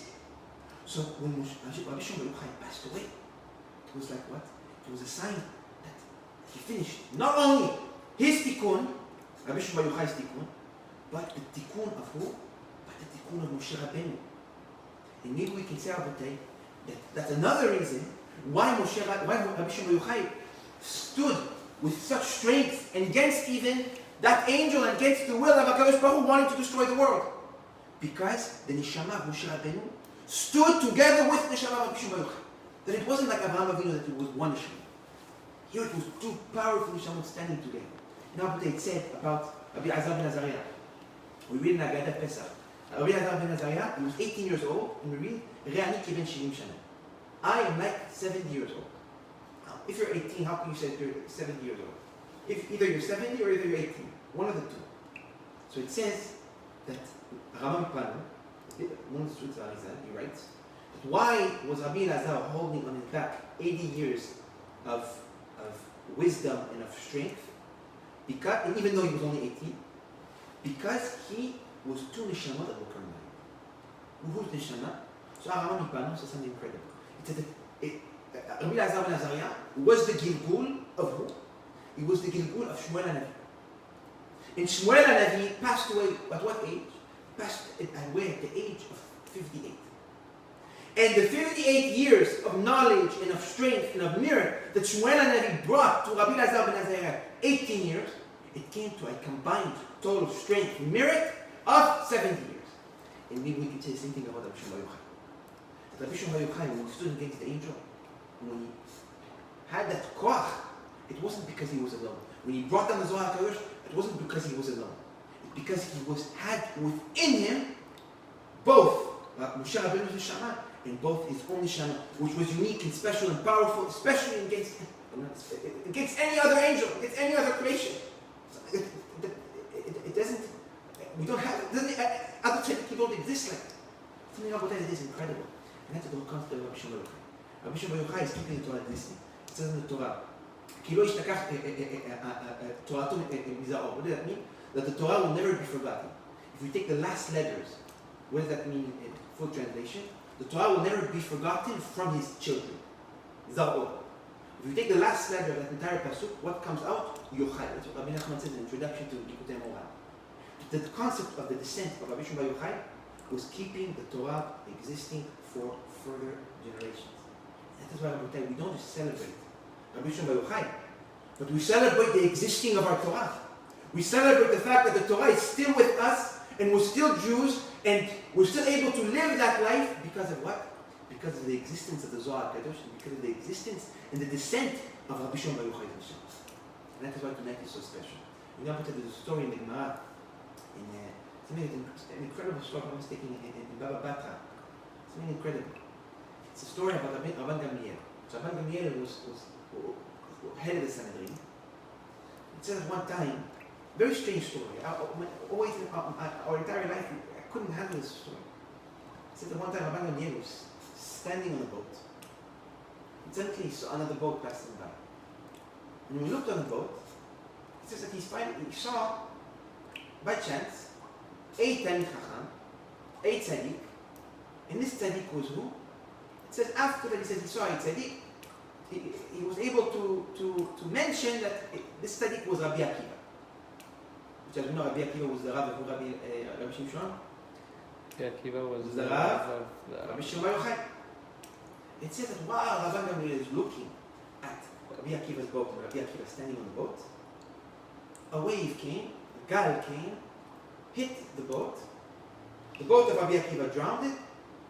So when Rabbi Shimon Bar Yochai passed away, it was like what? It was a sign that he finished not only his tikkun, Rabbi Shimon Bar Yochai's tikkun, but the tikkun of who? But the tikkun of Moshe Rabbeinu. And maybe we can say, Rabbi, that's another reason why Rabbi Shimon Bar Yochai stood with such strength and against even that angel and against the will of HaKadosh Baruch Hu wanting to destroy the world. Because the neshama of Moshe Rabbeinu stood together with the neshama of Rabbi Shimon Bar Yochai. That it wasn't like Avraham Avinu that it was one neshama. Here it was two powerful neshamot standing together. And Rabbi, it said about Rabbi Azar ben Azariah. We read in Agadah Pesach. Rabbi Azar ben Azariah, he was 18 years old, and we read, Re'ani kiven shirim shana. I am like 70 years old. Now, if you're 18, how can you say you're 70 years old? If either you're 70 or either you're 18. One of the two. So it says that Rabbi Pinto, one of the students of Arizal, he writes, that why was Rabbi Elazar holding on his back 80 years of wisdom and of strength? Because, and even though he was only 18, because he was two neshama that were coming out. Who's neshama? So Aharon says something incredible. It said that Rabbi Elazar ben Azariah was the Gilgul of who? He was the Gilgul of Shmuel HaNavi. And Shmuel HaNavi passed away at what age? Passed away at the age of 58. And the 58 years of knowledge and of strength and of merit that Shmuel HaNavi brought to Rabbi Elazar ben Azariah 18 years, it came to a combined total strength and merit of 70 years. And maybe we can say the same thing about Rabbi Shimon Bar Yochai. That Rabbi Shimon Bar Yochai, when he stood against the angel, when he had that koach, it wasn't because he was alone. When he brought down the Zohar HaKadosh, it wasn't because he was alone. It's because he had within him both Moshe Rabbeinu's neshama and both his own neshama, which was unique and special and powerful, especially against any other angel, against any other creation. It doesn't. We don't have. Other people don't exist like that. Something about that is incredible, and that's the whole concept of Rabbi Shimon Bar Yochai. Rabbi Shimon Bar Yochai is keeping the Torah existing. It says in the Torah, "Ki lo yishtakach Toratu miza'or." What does that mean? That the Torah will never be forgotten. If we take the last letters, what does that mean in full translation? The Torah will never be forgotten from his children. Za'or. If you take the last letter of that entire pasuk, what comes out? Yochai. That's what Rabbi Nachman said in the introduction to Likutei Moran. The concept of the descent of Rabbi Shimon Bar Yochai was keeping the Torah existing for further generations. That is why we don't just celebrate Rabbi Shimon Bar Yochai, but we celebrate the existing of our Torah. We celebrate the fact that the Torah is still with us, and we're still Jews, and we're still able to live that life because of what? Because of the existence of the Zohar HaKadosh, and because of the existence and the descent of Rabbi Shimon Bar Yochai himself. And that is why tonight is so special. You know, there's a story in the Gemara, an incredible story I was taking in Baba Batra. Something incredible. It's a story about Rabban Gamliel. So Rabban Gamliel was head of the Sanhedrin. It says at one time, very strange story. Always in our entire life, I couldn't handle this story. It says at one time, Rabban Gamliel was standing on a boat. And suddenly he saw another boat passing by. And when he looked on the boat, it says that he saw, by chance, 8 Talmid Chacham, 8 tzaddik, and this tzaddik was who? It says after that he says he saw 8 tzaddik, he was able to mention that this tzaddik was Rabbi Akiva. Which, as we know, Rabbi Akiva was the Rav of Rabbi Shimshon. Rabbi Akiva was the Rav of Rabbi Shimon Bar Yochai. It says that while Rabban Gamliel is looking at Rabbi Akiva's boat and Rabbi Akiva standing on the boat, a wave came, a gale came, hit the boat of Rabbi Akiva drowned it,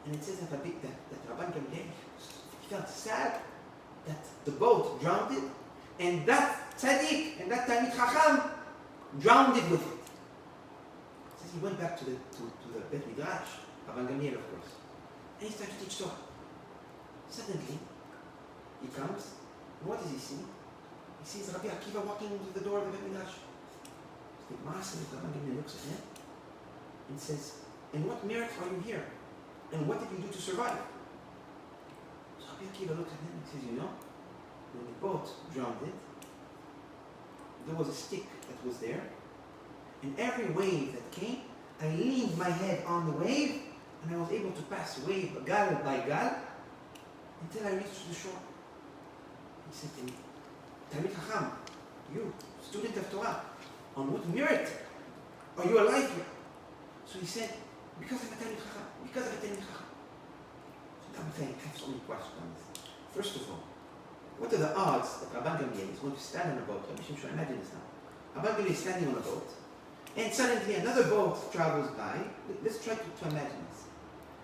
and it says that Rabban Gamliel felt sad that the boat drowned it, and that tzaddik and that Talmid Chacham drowned it with it. It says he went back to the Bet Midrash, Rabban Gamliel of course, and he started to teach Torah. Suddenly, He comes, and what does he see? He sees Rabbi Akiva walking into the door of the Bet Midrash. The Master looks at him and says, "And what merit are you here? And what did you do to survive?" So Rabbi Akiva looks at him and says, "You know, when the boat drowned, there was a stick that was there, and every wave that came, I leaned my head on the wave, and I was able to pass wave gal by gal until I reached the shore." He said to me, "Talmid Chacham, you, student of Torah, on what merit are you alive here?" So he said, "Because I'm a Talmid Chacham, because I'm a Talmid Chacham." So I'm saying, I have so many questions on this. First of all, what are the odds that Rabban Gamliel is going to stand on a boat? Rabbi Shimshon, imagine this now. Rabban Gamliel is standing on a boat, and suddenly another boat travels by. Let's try to imagine this.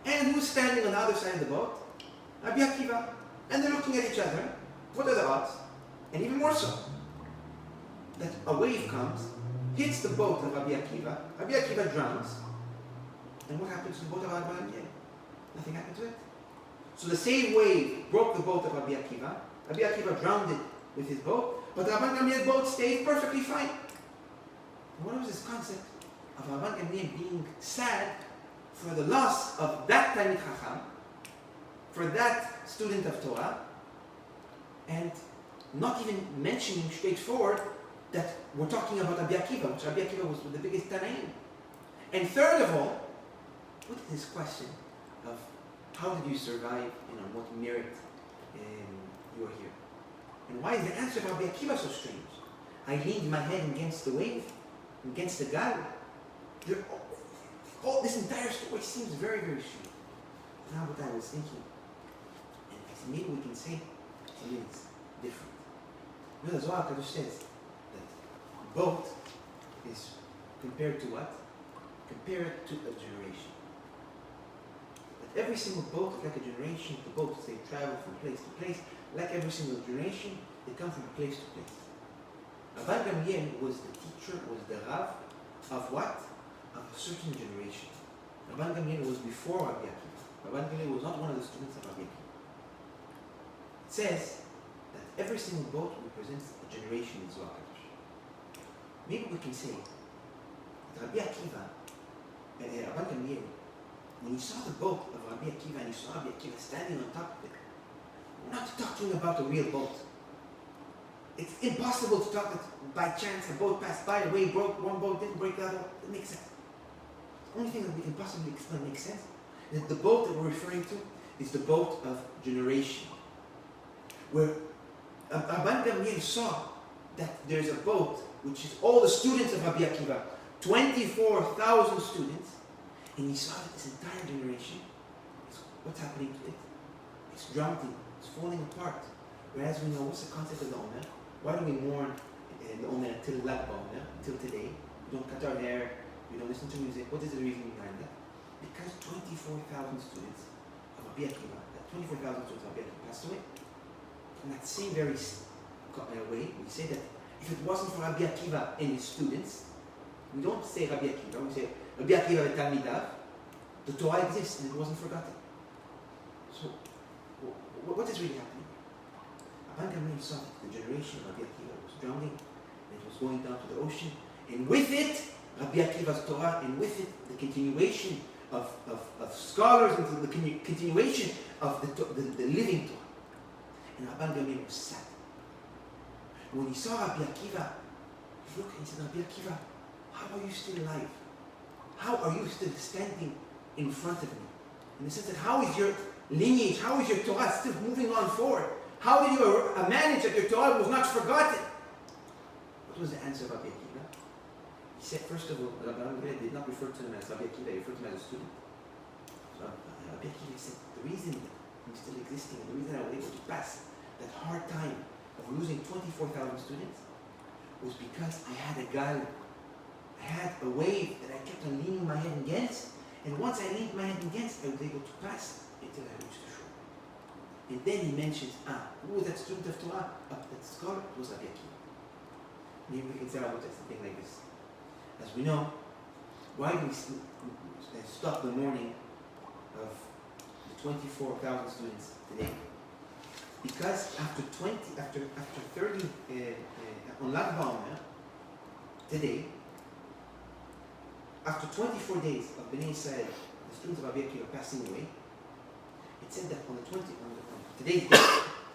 And who's standing on the other side of the boat? Rabbi Akiva. And they're looking at each other. What are the odds? And even more so, that a wave comes, hits the boat of Rabbi Akiva drowns, and what happens to the boat of Rabbi Gamliel? Nothing happened to it. So the same wave broke the boat of Rabbi Akiva drowned it with his boat, but Rabbi Gamliel's boat stayed perfectly fine. And what was this concept of Rabbi Gamliel being sad for the loss of that Talmid Chacham, for that student of Torah, and not even mentioning straightforward that we're talking about Rabbi Akiva, which Rabbi Akiva was the biggest Tanaim. And third of all, what is this question of how did you survive and on what merit you are here? And why is the answer of Rabbi Akiva so strange? I leaned my head against the wave, against the gal. All this entire story seems very, very strange. Now what I was thinking, and I said, maybe we can say something that's different. You know, the Zohar HaKadosh says that boat is compared to what? Compared to a generation. That every single boat is like a generation. The boats, they travel from place to place. Like every single generation, they come from place to place. Rabbi Gamliel was the teacher, was the Rav of what? Of a certain generation. Rabbi Gamliel was before Rabbi Akiva. Rabbi Gamliel was not one of the students of Rabbi Akiva. It says that every single boat represents a generation in Zohar HaKadosh. Maybe we can say that Rabbi Akiva, Rabbi Gamliel, when he saw the boat of Rabbi Akiva and he saw Rabbi Akiva standing on top of it, we're not talking about a real boat. It's impossible to talk that by chance a boat passed by, a wave broke, one boat didn't break the other. It makes sense. The only thing that we can possibly explain makes sense is that the boat that we're referring to is the boat of generation. Where Rabban Gamliel saw that there's a boat which is all the students of Rabbi Akiva, 24,000 students, and he saw that this entire generation, what's happening to it? It's drowning, it's falling apart. Whereas we know, what's the concept of the BaOmer? Why do we mourn the BaOmer until BaOmer, until today? We don't cut our hair, we don't listen to music. What is the reason behind that? Because 24,000 students of Rabbi Akiva, 24,000 students of Rabbi Akiva passed away. In that same very way, we say that if it wasn't for Rabbi Akiva and his students, we don't say Rabbi Akiva, we say Rabbi Akiva and Talmidav, the Torah exists and it wasn't forgotten. So, what is really happening? Rabban Gamliel saw that the generation of Rabbi Akiva was drowning, and it was going down to the ocean, and with it, Rabbi Akiva's Torah, and with it, the continuation of scholars, and the continuation of the living Torah. And Rabban Gamliel was sad. And when he saw Rabbi Akiva, he looked and he said, Rabbi Akiva, how are you still alive? How are you still standing in front of me? In the sense that how is your lineage, how is your Torah still moving on forward? How did you manage that your Torah was not forgotten? What was the answer of Rabbi Akiva? He said, first of all, Rabbi Gamliel did not refer to him as Rabbi Akiva, he referred to him as a student. So Rabbi Akiva said, the reason that I'm still existing and the reason I was able to pass that hard time of losing 24,000 students was because I had a gal, I had a wave that I kept on leaning my head against, and once I leaned my head against, I was able to pass until I reached the shore. And then he mentions, who was that student of Torah? That scholar was Rabbi Akiva. Maybe we can say about something like this. As we know, why do we stop the mourning of the 24,000 students today? Because after 30, on BaOmer, today, after 24 days of Bnei Israel, the students of Rabbi Akiva passing away, it said that on today's day,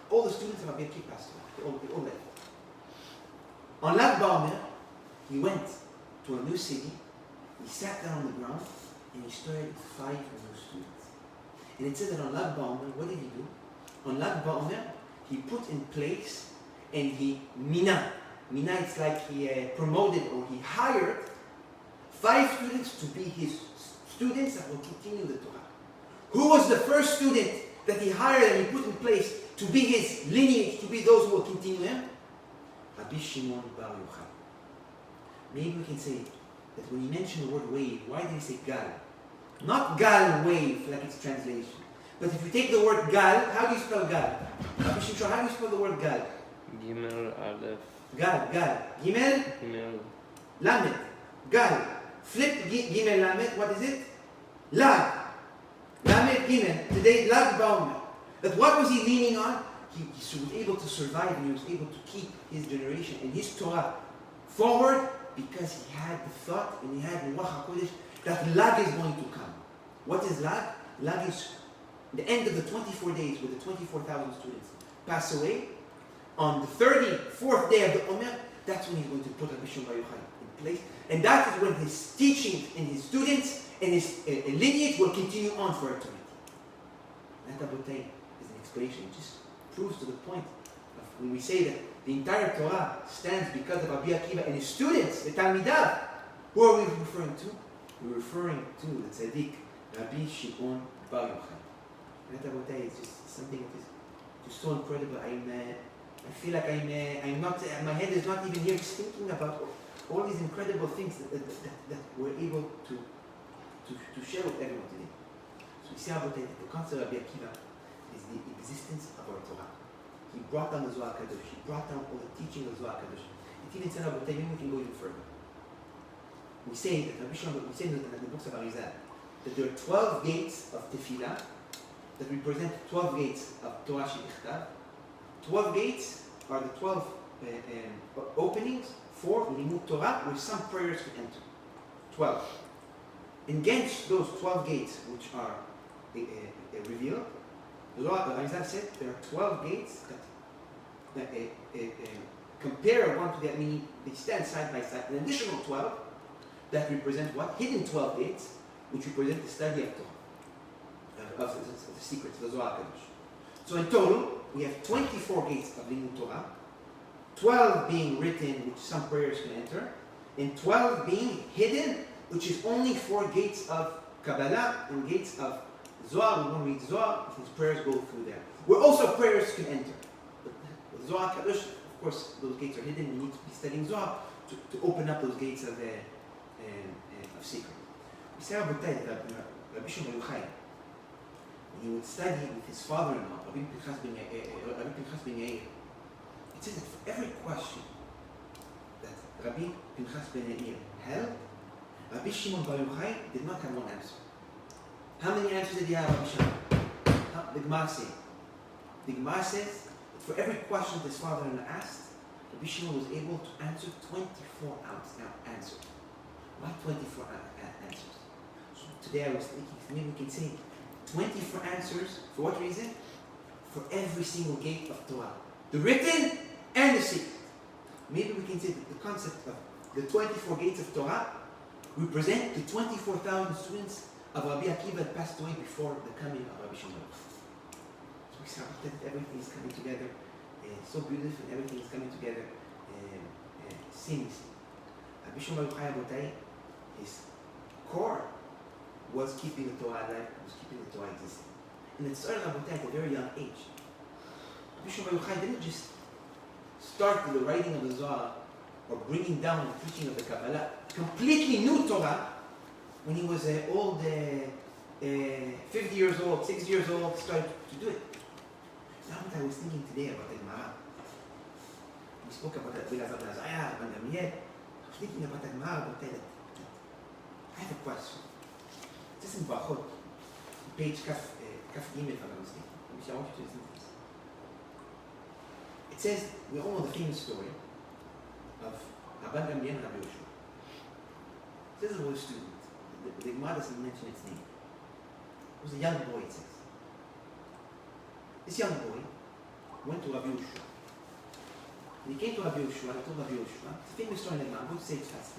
all the students of Rabbi Akiva passed away. They all left. On BaOmer, he went to a new city, he sat down on the ground, and he started 5 new students. And it said that on BaOmer, what did he do? On BaOmer, he put in place and he mina, it's like he promoted or he hired 5 students to be his students that will continue the Torah. Who was the first student that he hired and he put in place to be his lineage, to be those who will continue him? Rabbi Shimon Bar Yochai. Maybe we can say that when he mentioned the word wave, why did he say gal? Not gal wave like its translation. But if you take the word gal, how do you spell gal? Rabbi Shimon, how do you spell the word gal? Gimel Aleph. Gal. Gimel? Gimel. Lamed. Gal. Flip Gimel Lamed, what is it? Lag. Lamed Gimel. Today, Lag BaOmer. But what was he leaning on? He was able to survive and he was able to keep his generation and his Torah forward because he had the thought and he had Zohar HaKadosh that Lag is going to come. What is Lag? Lag is the end of the 24 days where the 24,000 students pass away. On the 34th day of the Omer, that's when he's going to put Rabbi Shimon Bar Yochai in place. And that is when his teachings and his students and his lineage will continue on for eternity. That is an explanation. It just proves to the point of when we say that the entire Torah stands because of Rabbi Akiva and his students, the Talmidav. Who are we referring to? We're referring to the Tzaddik, Rabbi Shimon Bar Yochai. That is just something that is just so incredible. I feel like I'm not, my head is not even here just thinking about all these incredible things that we're able to share with everyone today. So we see that the concept of Rabbi Akiva is the existence of our Torah. He brought down the Zohar HaKadosh. He brought down all the teaching of Zohar HaKadosh. It even said about maybe we can go even further. We say that we say in the books of Arizal that there are 12 gates of Tefillah that represent 12 gates of Torah Sheikhtav. 12 gates are the 12 openings for Limud Torah where some prayers can enter. 12. Against those 12 gates which are revealed, the Lord Arizal said there are 12 gates that compare one to the other, meaning they stand side by side. An additional 12 that represent what? Hidden 12 gates which represent the study of Torah, of the secrets, the Zohar HaKadosh. So in total, we have 24 gates of Limud Torah, 12 being written, which some prayers can enter, and 12 being hidden, which is only 4 gates of Kabbalah and gates of Zohar. We won't read Zohar, because prayers go through there. Where also prayers can enter. But with Zohar HaKadosh, of course, those gates are hidden. You need to be studying Zohar to open up those gates of secret. We say about that Rabbi Shimon Bar Yochai, he would study with his father-in-law, Rabbi Pinto ben Yair. It says that for every question that Rabbi Pinto ben Yair held, Rabbi Shimon Bar Yochai did not have one answer. How many answers did he have, Rabbi Shimon? The Gemara says that for every question that his father-in-law asked, Rabbi Shimon was able to answer 24 answers. Why 24 answers? So today I was thinking, maybe we can say 24 answers, for what reason? For every single gate of Torah. The written and the secret. Maybe we can say that the concept of the 24 gates of Torah represent the 24,000 students of Rabbi Akiva that passed away before the coming of Rabbi Shimon. So we saw that everything is coming together so beautiful, and everything is coming together seamlessly. Rabbi Shimon Bar Yochai, his core was keeping the Torah alive, was keeping the Torah existing. And it started at a very young age. Rabbi Shimon Bar Yochai didn't just start the writing of the Zohar or bringing down the teaching of the Kabbalah, completely new Torah, when he was 50 years old, 60 years old, started to do it. Now what I was thinking today about the Gemara. We spoke about that with Azar Nazaya, and Amiel. I was thinking about the Gemara, about that. I have a question. This is in Bachot, page Kaf Gimel, if I'm not mistaken. I want you to listen to this. says, we all know the famous story of Rabban Gamliel and Rabbi Yoshua. This was a student. The Gemara doesn't mention its name. It was a young boy, it says. This young boy went to Rabbi Yoshua. When he came to Rabbi Yoshua, he told Rabbi Yoshua, it's a famous story in the Gemara, I'm going to say it fast.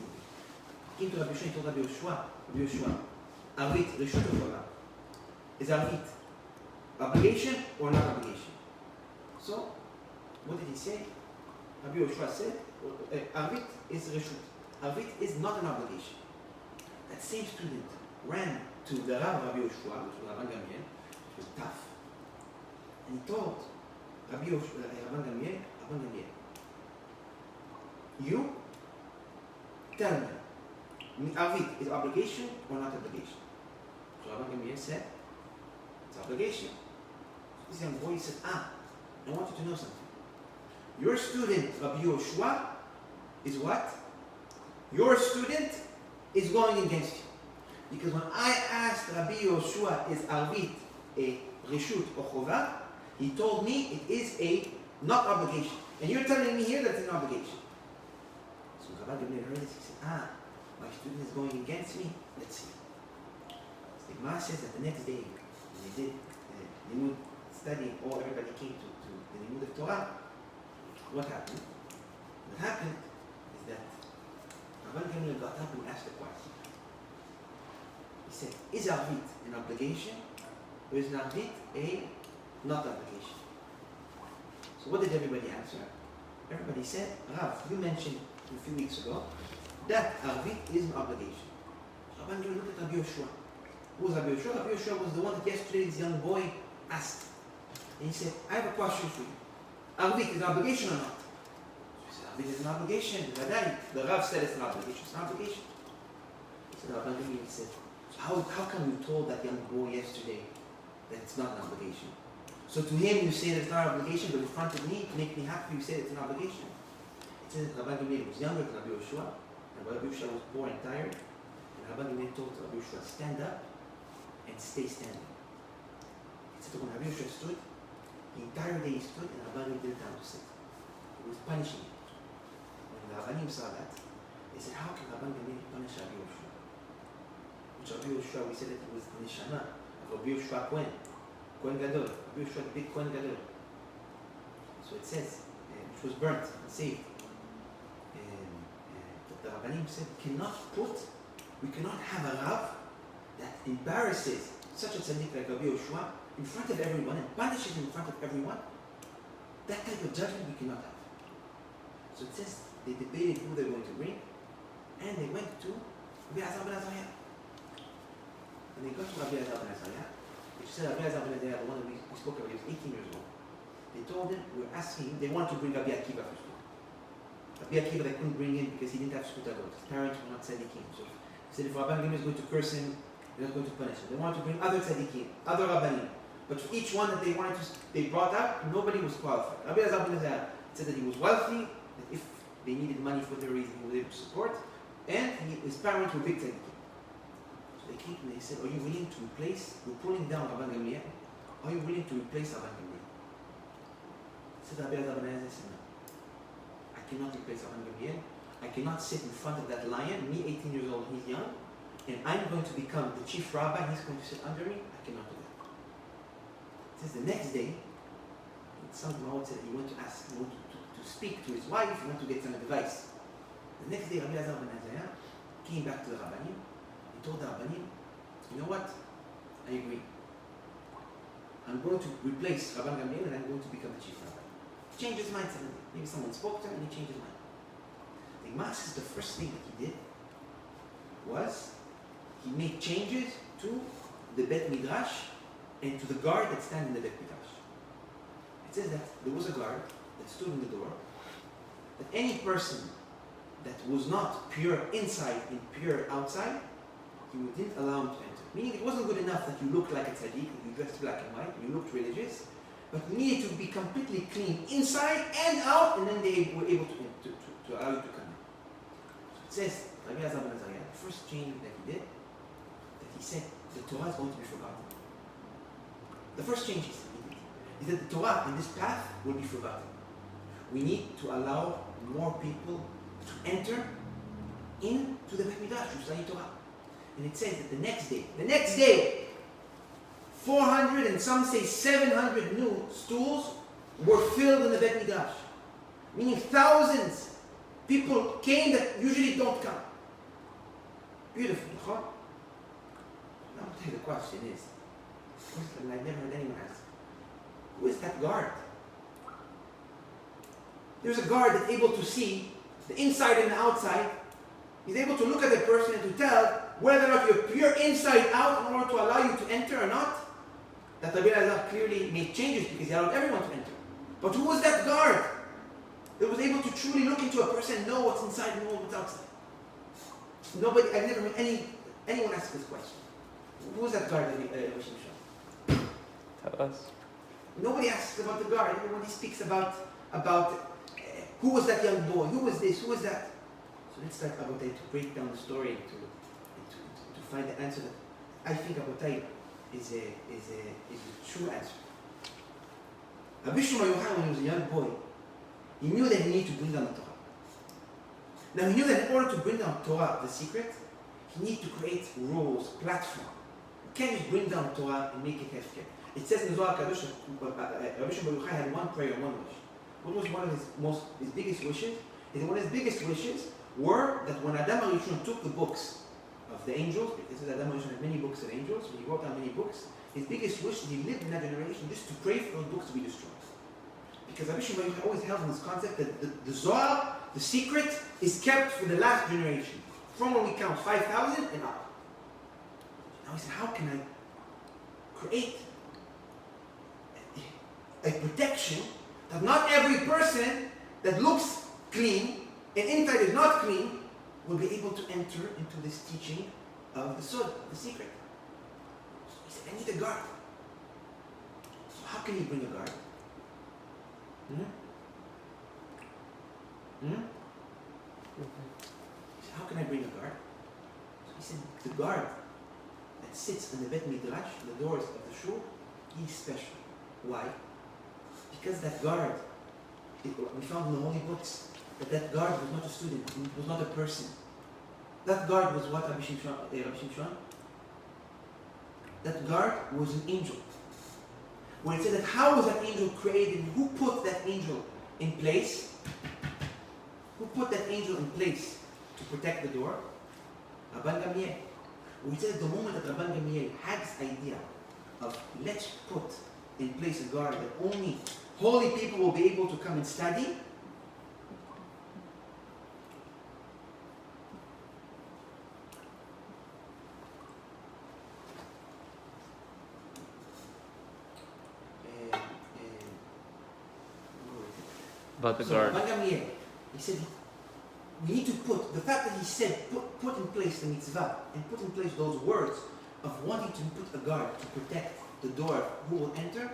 He came to Rabbi Yoshua, he told Rabbi Yoshua, Arvit, Reshut of Torah. Is Arvit obligation or not obligation? So, what did he say? Rabbi Yoshua said, Arvit is Reshut. Arvit is not an obligation. That same student ran to the Rav Rabbi Yoshua, which was Rabban Gamliel, which was tough. And he told Rabban Gamliel, you tell me, Arvit is obligation or not obligation? So Rabban Gamliel said, it's obligation. So this young boy said, I want you to know something. Your student, Rabbi Yoshua, is what? Your student is going against you. Because when I asked Rabbi Yoshua, is Arvit a Reshut or Chovah, he told me it is a not obligation. And you're telling me here that it's an obligation. So Rabbi Gamliel heard this, he said, my student is going against me. Let's see. So the Gemara says that the next day, when they did the Limud study, everybody came to the Limud of Torah, what happened? What happened is that Rabbi Gamliel got up and asked a question. He said, is Arvit an obligation or is Arvit a not obligation? So what did everybody answer? Everybody said, Rav, you mentioned a few weeks ago that Arvit is an obligation. Rabbi Gamliel looked at Rabbi Yoshua. Who was Rabbi Yoshua? Rabbi Yoshua was the one that yesterday this young boy asked. And he said, I have a question for you. Arvit is an obligation or not? So he said, Arvit is an obligation. The Rav said it's an obligation. It's an obligation. He said, Rabbi Gamliel said, so how come you told that young boy yesterday that it's not an obligation? So to him you say that it's not an obligation, but in front of me, to make me happy, you say it's an obligation. It says that Rabbi Gamliel was younger than Rabbi Yoshua, and Rabbi Yoshua was poor and tired, and Rabbi Gamliel told Rabbi Yoshua, stand up and stay standing. It said when Rabbi Yoshua stood, the entire day he stood, and Rabbi Gamliel didn't have to sit. He was punishing him. When the Rabbanim saw that, they said, how can Rabbi Gamliel punish Rabbi Yoshua? Which Rabbi Yoshua, we said that it was the Neshama of Rabbi Yoshua Kohen Gadol, Rabbi Yoshua the big Kohen Gadol. So it says, which was burnt and saved. The Rabbanim said, we cannot have a Rav that embarrasses such a tzaddik like Rabbi Yoshua in front of everyone and punishes him in front of everyone. That type of judgment we cannot have. So it says, they debated who they were going to bring, and they went to Rabbi Azar ben Azariah. When they got to Rabbi Azar ben Azariah, which said Rabbi Azar ben Azariah, the one that we spoke about, he was 18 years old. They told him, they wanted to bring Rabbi Akiva for school. Rabbi Akiva they couldn't bring in because he didn't have school to go. His parents were not tzaddikim. So he said if Rabbi Gamliel is going to curse him, they're not going to punish him. They wanted to bring other tzaddikim, other rabbanim. But for each one that they brought up, nobody was qualified. Rabbi Azar ben Azariah said that he was wealthy, that if they needed money for their reason, he was able to support, and his parents were big tzaddikim. So they came and they said, are you willing to replace, we're pulling down Rabbi Gamliel, are you willing to replace Rabbi Gamliel? Said Rabbi Azar ben Azariah said, no. I cannot replace Rabbi Gamliel. I cannot sit in front of that lion, me 18 years old, he's young, and I'm going to become the chief rabbi, he's going to sit under me. I cannot do that. It says the next day, some Gemara said he went to ask, he wanted to speak to his wife, he wanted to get some advice. The next day, Rabbi Azar ben Azariah came back to the Rabbanim. He told the Rabbanim, you know what? I agree. I'm going to replace Rabbi Gamliel and I'm going to become the chief rabbi. He changed his mind suddenly. Maybe someone spoke to him and he changed his mind. The Gemara says the first thing that he did was he made changes to the Bet Midrash and to the guard that stands in the Bet Midrash. It says that there was a guard that stood in the door, that any person that was not pure inside and pure outside, he didn't allow him to enter. Meaning it wasn't good enough that you looked like a tzaddik, you dressed black and white, you looked religious, but you needed to be completely clean inside and out, and then they were able to allow you to come in. So it says, Rabbi Azar ben Azariah, the first change that he did, that he said, the Torah is going to be forgotten. The first change he said, is that the Torah and this path will be forgotten. we need to allow more people to enter into the Bet Midrash, to study Torah. And it says that the next day, 400 and some say 700 new stools were filled in the Bet Midrash. Meaning thousands people came that usually don't come. Beautiful, huh? Now the question is, and I've never heard anyone ask, who is that guard? There's a guard that's able to see the inside and the outside. He's able to look at the person and to tell whether or not you're pure inside out in order to allow you to enter or not. That Rabbi Elazar clearly made changes because he allowed everyone to enter. But who was that guard that was able to truly look into a person and know what's inside and know what's outside? Nobody, I've never heard anyone ask this question. Who was that guard, Rabbi Shimshon? Tell us. Nobody asks about the guard. Everybody speaks about who was that young boy, who was this, who was that. So let's start Abotai to break down the story and to find the answer that I think Abotai is a true answer. Rabbi Shimon Yochai, when he was a young boy, he knew that he needed to bring down the Torah. Now he knew that in order to bring down Torah, the secret, he needed to create rules, platform. You can't just bring down Torah and make it hefker. It says in Zohar HaKadosh that Rabbi Shimon Yochai had one prayer, one wish. What was one of his biggest wishes? One of his biggest wishes were that when Adam HaRishon took the books of the angels, because Adam HaRishon had many books of angels, when he wrote down many books, his biggest wish, he lived in that generation just to pray for those books to be destroyed. Because Rabbi Shimon Yochai always held in this concept that the Zohar, the secret, is kept for the last generation. From when we count 5,000 and up. Now he said, how can I create a protection that not every person that looks clean and inside is not clean will be able to enter into this teaching of the Sod, the secret. So he said, I need a guard. So how can he bring a guard? He said, how can I bring a guard? So he said, the guard that sits in the Bet Midrash, the doors of the shul, he's special. Why? Because that guard, we found in the holy books, that guard was not a student, it was not a person. That guard was what, Rabbi Shimshon? That guard was an angel. When it said that how was that angel created, who put that angel in place? Who put that angel in place to protect the door? Rabban Gamliel. When it said at the moment that Rabban Gamliel had this idea of let's put in place a guard that only holy people will be able to come and study, About the guard. Rabban Gamliel, he said, we need to put, the fact that he said, put in place the mitzvah, and put in place those words of wanting to put a guard to protect the door who will enter,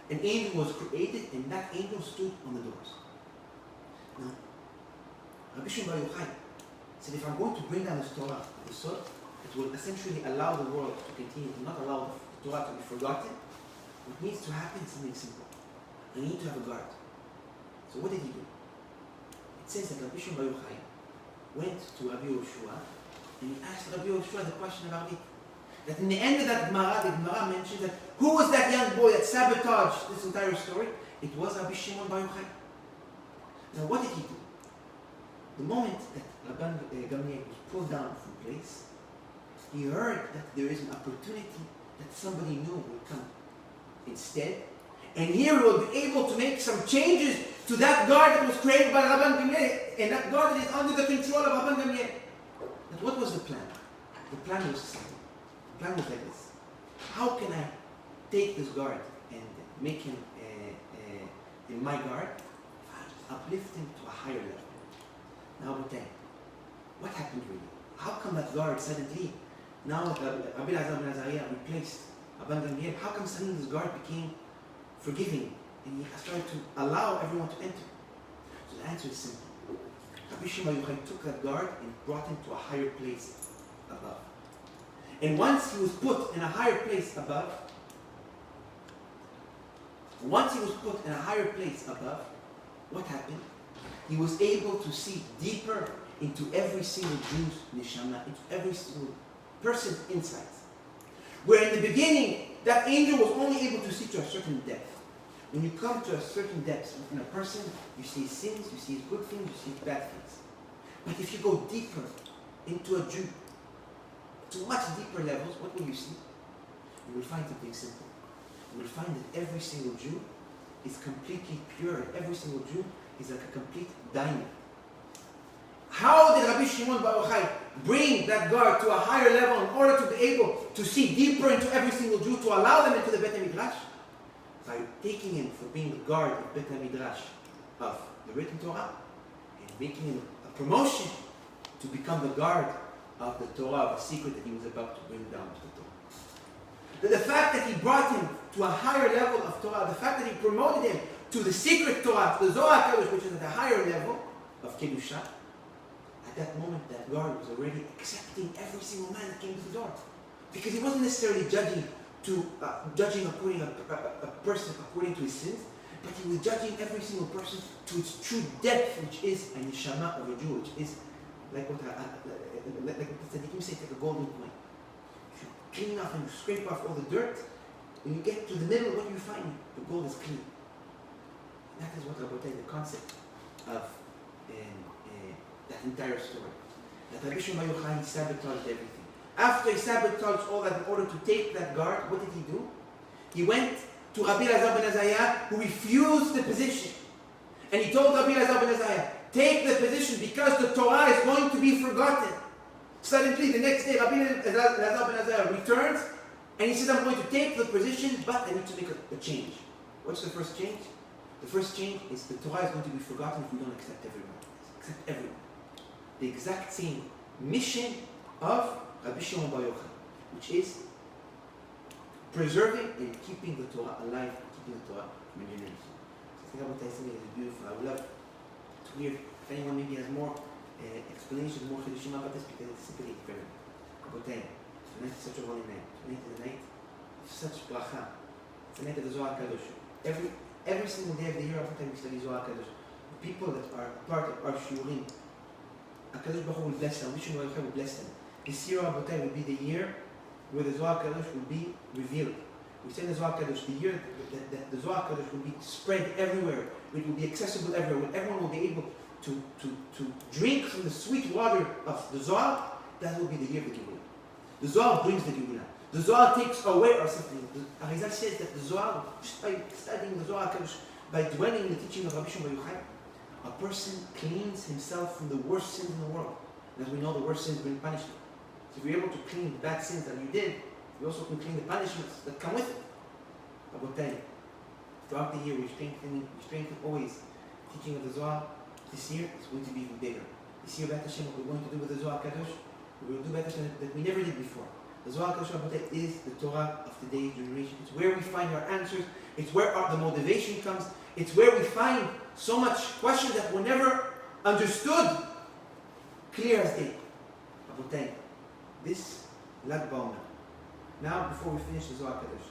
an angel was created, and that angel stood on the doors. Now, Rabbi Shimon Yochai said, if I'm going to bring down this Torah, the Sod, it will essentially allow the world to continue, to not allow the Torah to be forgotten. What needs to happen is something simple. I need to have a guard. So what did he do? It says that Rabbi Shimon Yochai went to Rabbi Yoshua and he asked Rabbi Yoshua the question about it. That in the end of that Gemara, the Gemara mentions that who was that young boy that sabotaged this entire story? It was Rabbi Shimon Bar Yochai. Now what did he do? The moment that Rabban Gamliel was pulled down from place, he heard that there is an opportunity that somebody new will come instead. And here we will be able to make some changes to that guard that was created by Rabban Gamliel, and that guard that is under the control of Rabban Gamliel. But what was the plan? The plan was simple. The plan was like this. How can I take this guard and make him in my guard? Uplift him to a higher level. Now what happened really? How come that guard suddenly, now that Rabbi Elazar ben Azariah replaced Rabban Gamliel, how come suddenly this guard became forgiving and he started to allow everyone to enter? So the answer is simple. Rabbi Shimon Yochai took that guard and brought him to a higher place above. And once he was put in a higher place above, what happened? He was able to see deeper into every single Jew's neshama, into every single person's insights. Where in the beginning, that angel was only able to see to a certain depth. When you come to a certain depth within a person, you see his sins, you see his good things, you see his bad things. But if you go deeper into a Jew, to much deeper levels, what will you see? You will find something simple. You will find that every single Jew is completely pure, and every single Jew is like a complete diamond. How did Rabbi Shimon Bar Yochai bring that guard to a higher level in order to be able to see deeper into every single Jew, to allow them into the Bet HaMidrash? By taking him from being the guard of Bet HaMidrash of the written Torah and making him a promotion to become the guard of the Torah, of the secret that he was about to bring down to the Torah. The fact that he brought him to a higher level of Torah, the fact that he promoted him to the secret Torah, to the Zohar HaKadosh, which is at a higher level of Kedusha, at that moment that guard was already accepting every single man that came to the door. Because he wasn't necessarily judging according a person according to his sins, but he was judging every single person to its true depth, which is a neshama of a Jew, which is like what the tzaddikim say, like a golden coin. If you clean off and you scrape off all the dirt, when you get to the middle, what do you find? The gold is clean. That is what the concept of that entire story. That Rabbi Shimon Bar Yochai sabotaged everything. After he sabotaged all that in order to take that guard, what did he do? He went to Rabbi Elazar ben Azariah, who refused the position. And he told Rabbi Elazar ben Azariah, take the position because the Torah is going to be forgotten. Suddenly, the next day, Rabbi Elazar ben Azariah returns, and he says, I'm going to take the position, but I need to make a change. What's the first change? The first change is the Torah is going to be forgotten if we don't accept everyone. Accept everyone. The exact same mission of Rabbi Shimon Bar Yochai, which is preserving and keeping the Torah alive, keeping the Torah from generations. So I think about this is beautiful. I would love to hear if anyone maybe has more explanations, more chidushim about this, because it's simply incredible. Tonight is such a holy night. Tonight is the night of such bracha. It's the night of the Zohar HaKadosh. Every single day of the year, every time we study Zohar HaKadosh, the people that are part of our shiurim, HaKadosh Baruch Hu will bless them. Rishon Bar Yochai will bless them. This year, Rabotai, will be the year where the Zohar HaKadosh will be revealed. We say in the Zohar HaKadosh, the year that the Zohar HaKadosh will be spread everywhere, it will be accessible everywhere, when everyone will be able to drink from the sweet water of the Zohar. That will be the year of the Geulah. The Zohar brings the Geulah. The Zohar takes away our suffering. The Arizal says that the Zohar, just by studying the Zohar HaKadosh, by dwelling in the teaching of Rabbi Shimon Bar Yochai, a person cleans himself from the worst sins in the world. And as we know, the worst sins bring punishment. So if you're able to clean the bad sins that you did, you also can clean the punishments that come with it. I will tell you, throughout the year we strengthen always teaching of the Zohar. This year it's going to be even bigger. This year, B'at Hashem, what we're going to do with the Zohar HaKadosh, we will do B'at Hashem that we never did before. The Zohar HaKadosh is the Torah of today's generation. It's where we find our answers. It's where the motivation comes. It's where we find so much questions that were never understood, clear as day. Rabotai, this Lag BaOmer. Now, before we finish the Zohar HaKadosh,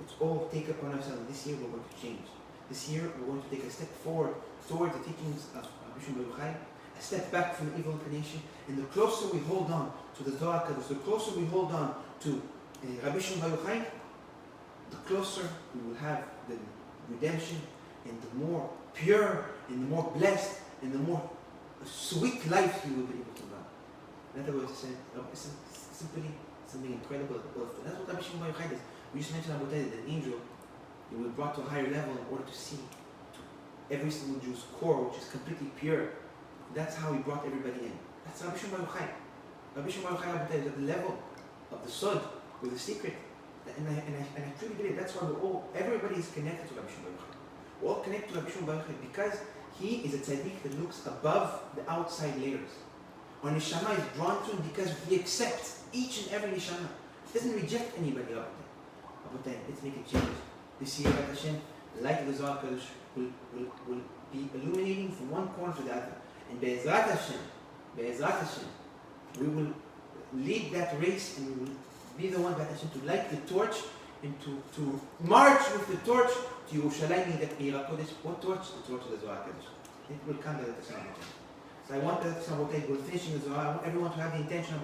let's all take upon ourselves. This year we're going to change. This year we're going to take a step forward towards the teachings of Rabbi Shimon Bar Yochai, a step back from the evil inclination, and the closer we hold on to the Zohar HaKadosh, the closer we hold on to Rabbi Shimon Bar Yochai, the closer we will have the redemption, and the more pure, and the more blessed, and the more sweet life you will be able to run. In other words, it's simply something incredible. That's what Rabbi Shimon Bar Yochai does. We just mentioned about that an angel, he was brought to a higher level in order to see to every single Jew's core, which is completely pure. That's how he brought everybody in. That's Rabbi Shimon Bar Yochai. Rabbi Shimon Bar Yochai is at the level of the Sod, with the secret. And I truly believe that's why everybody is connected to Rabbi Shimon Bar Yochai. We're all connected to Rabbi Shimon Bar Yochai because he is a tzaddik that looks above the outside layers. Our neshama is drawn to him because he accepts each and every neshama. He doesn't reject anybody out there. Let's make a change. This year, B'at Hashem, the light of the Zohar HaKadosh will be illuminating from one corner to the other. And Be'ezrat Hashem, we will lead that race, and we will be the one, B'at Hashem, to light the torch and to march with the torch to Yerushalayim, that Kodesh. What torch? The torch of the Zohar HaKadosh. it will come to the Hashem. So I want that we're finishing the Zohar. I want everyone to have the intention of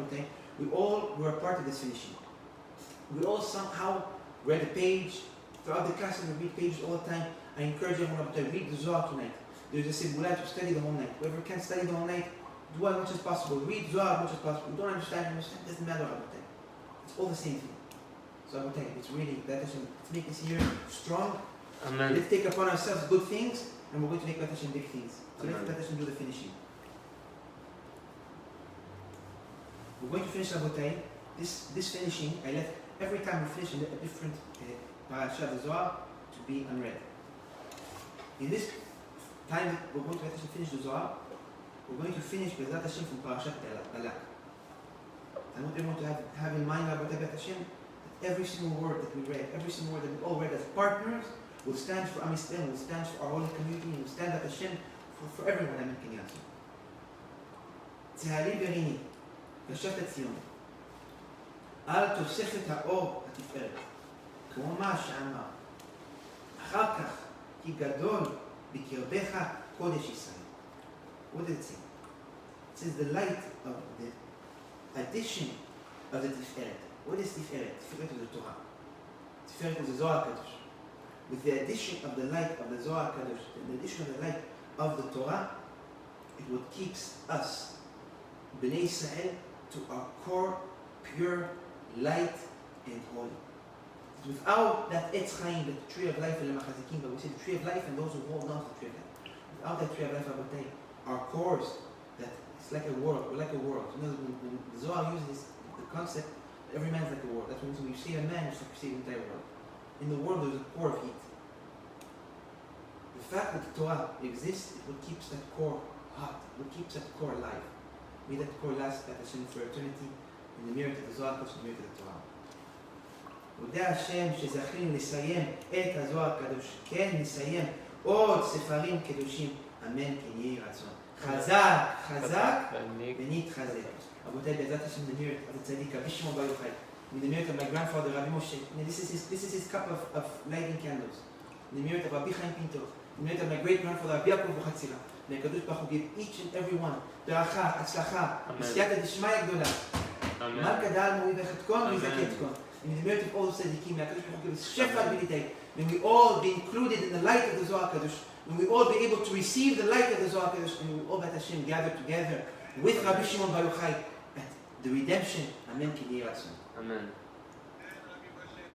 we all were a part of this finishing. We all somehow read a page. Throughout the class, we read pages all the time. I encourage everyone to read the Zohar tonight. There's a Sibulai to study the whole night. Whoever can study the whole night, do as much as possible. Read Zohar as much as possible. You don't understand, it doesn't matter. It's all the same thing. So it's really, let's make this year strong. Amen. Let's take upon ourselves good things, and we're going to make big things. So let's do the finishing. We're going to finish Rabotai. This finishing, I left every time we finish a different Parasha of the Zohar to be unread. In this time we're going to finish the Zohar, we're going to finish Bezrat Hashem from Parashat Balak. I want everyone to have in mind Rabotai Bezrat Hashem that every single word that we read, every single word that we all read as partners will stand for Am Yisrael, will stand for our holy community, will stand at Hashem for everyone. I'm making answer. צהלי וריני כשבת ציון על תוספת האור התפארת כמו מה שאמר אחר כך כי גדול בקרבך קודש ישראל. What did it say? It says the light of the addition of the Tiferet. What is Tiferet? Tiferet is the Torah. Tiferet is the Zohar HaKadosh. With the addition of the light of the Zohar HaKadosh, the addition of the light of the Torah, it what keeps us, Bnei Israel, to our core, pure, light, and holy. Without that Etz Chaim, the tree of life, but we say the tree of life and those who hold on to the tree of life. Without that tree of life, our cores, that it's like a world, we're like a world. You know, when the Zohar uses the concept, every man is like a world. That's when we see a man, it's like we see the entire world. In the world, there's a core of heat. The fact that the Torah exists, it what keeps that core hot, it what keeps that core alive. May that core last at Hashem for eternity, in the merit of the Zohar, in the merit of the Torah. ודה השם שזכינו לסיים את הזוהר הקדוש. כן, נסיים עוד ספרים קדושים. אמן, כן יהי רצון. חזק, חזק, ונתחזק. רבותיי, בעזרת השם, the merit of the tzaddik, Rabbi Shimon bar Yochai, in the merit of my grandfather, Rabbi Moshe. This is his cup of lighting candles. In the merit of Rabbi Pinto. In the merit of my great grandfather, Rabbi Yaakov Buchatzira. May HaKadosh Baruch Hu give each and every one ברכה, הצלחה, בסייעתא דשמיא גדולה. מלכה דעלמא ויחתקון ויזכתקון. In the merit of all tzaddikim, may HaKadosh Baruch Hu give us shefa ability. May we all be included in the light of the Zohar HaKadosh. May we all be able to receive the light of the Zohar HaKadosh. And we will all, Bat Hashem, gather together with Rabbi Shimon bar Yochai at the redemption. Amen. Ki yeh ratzon. Amen.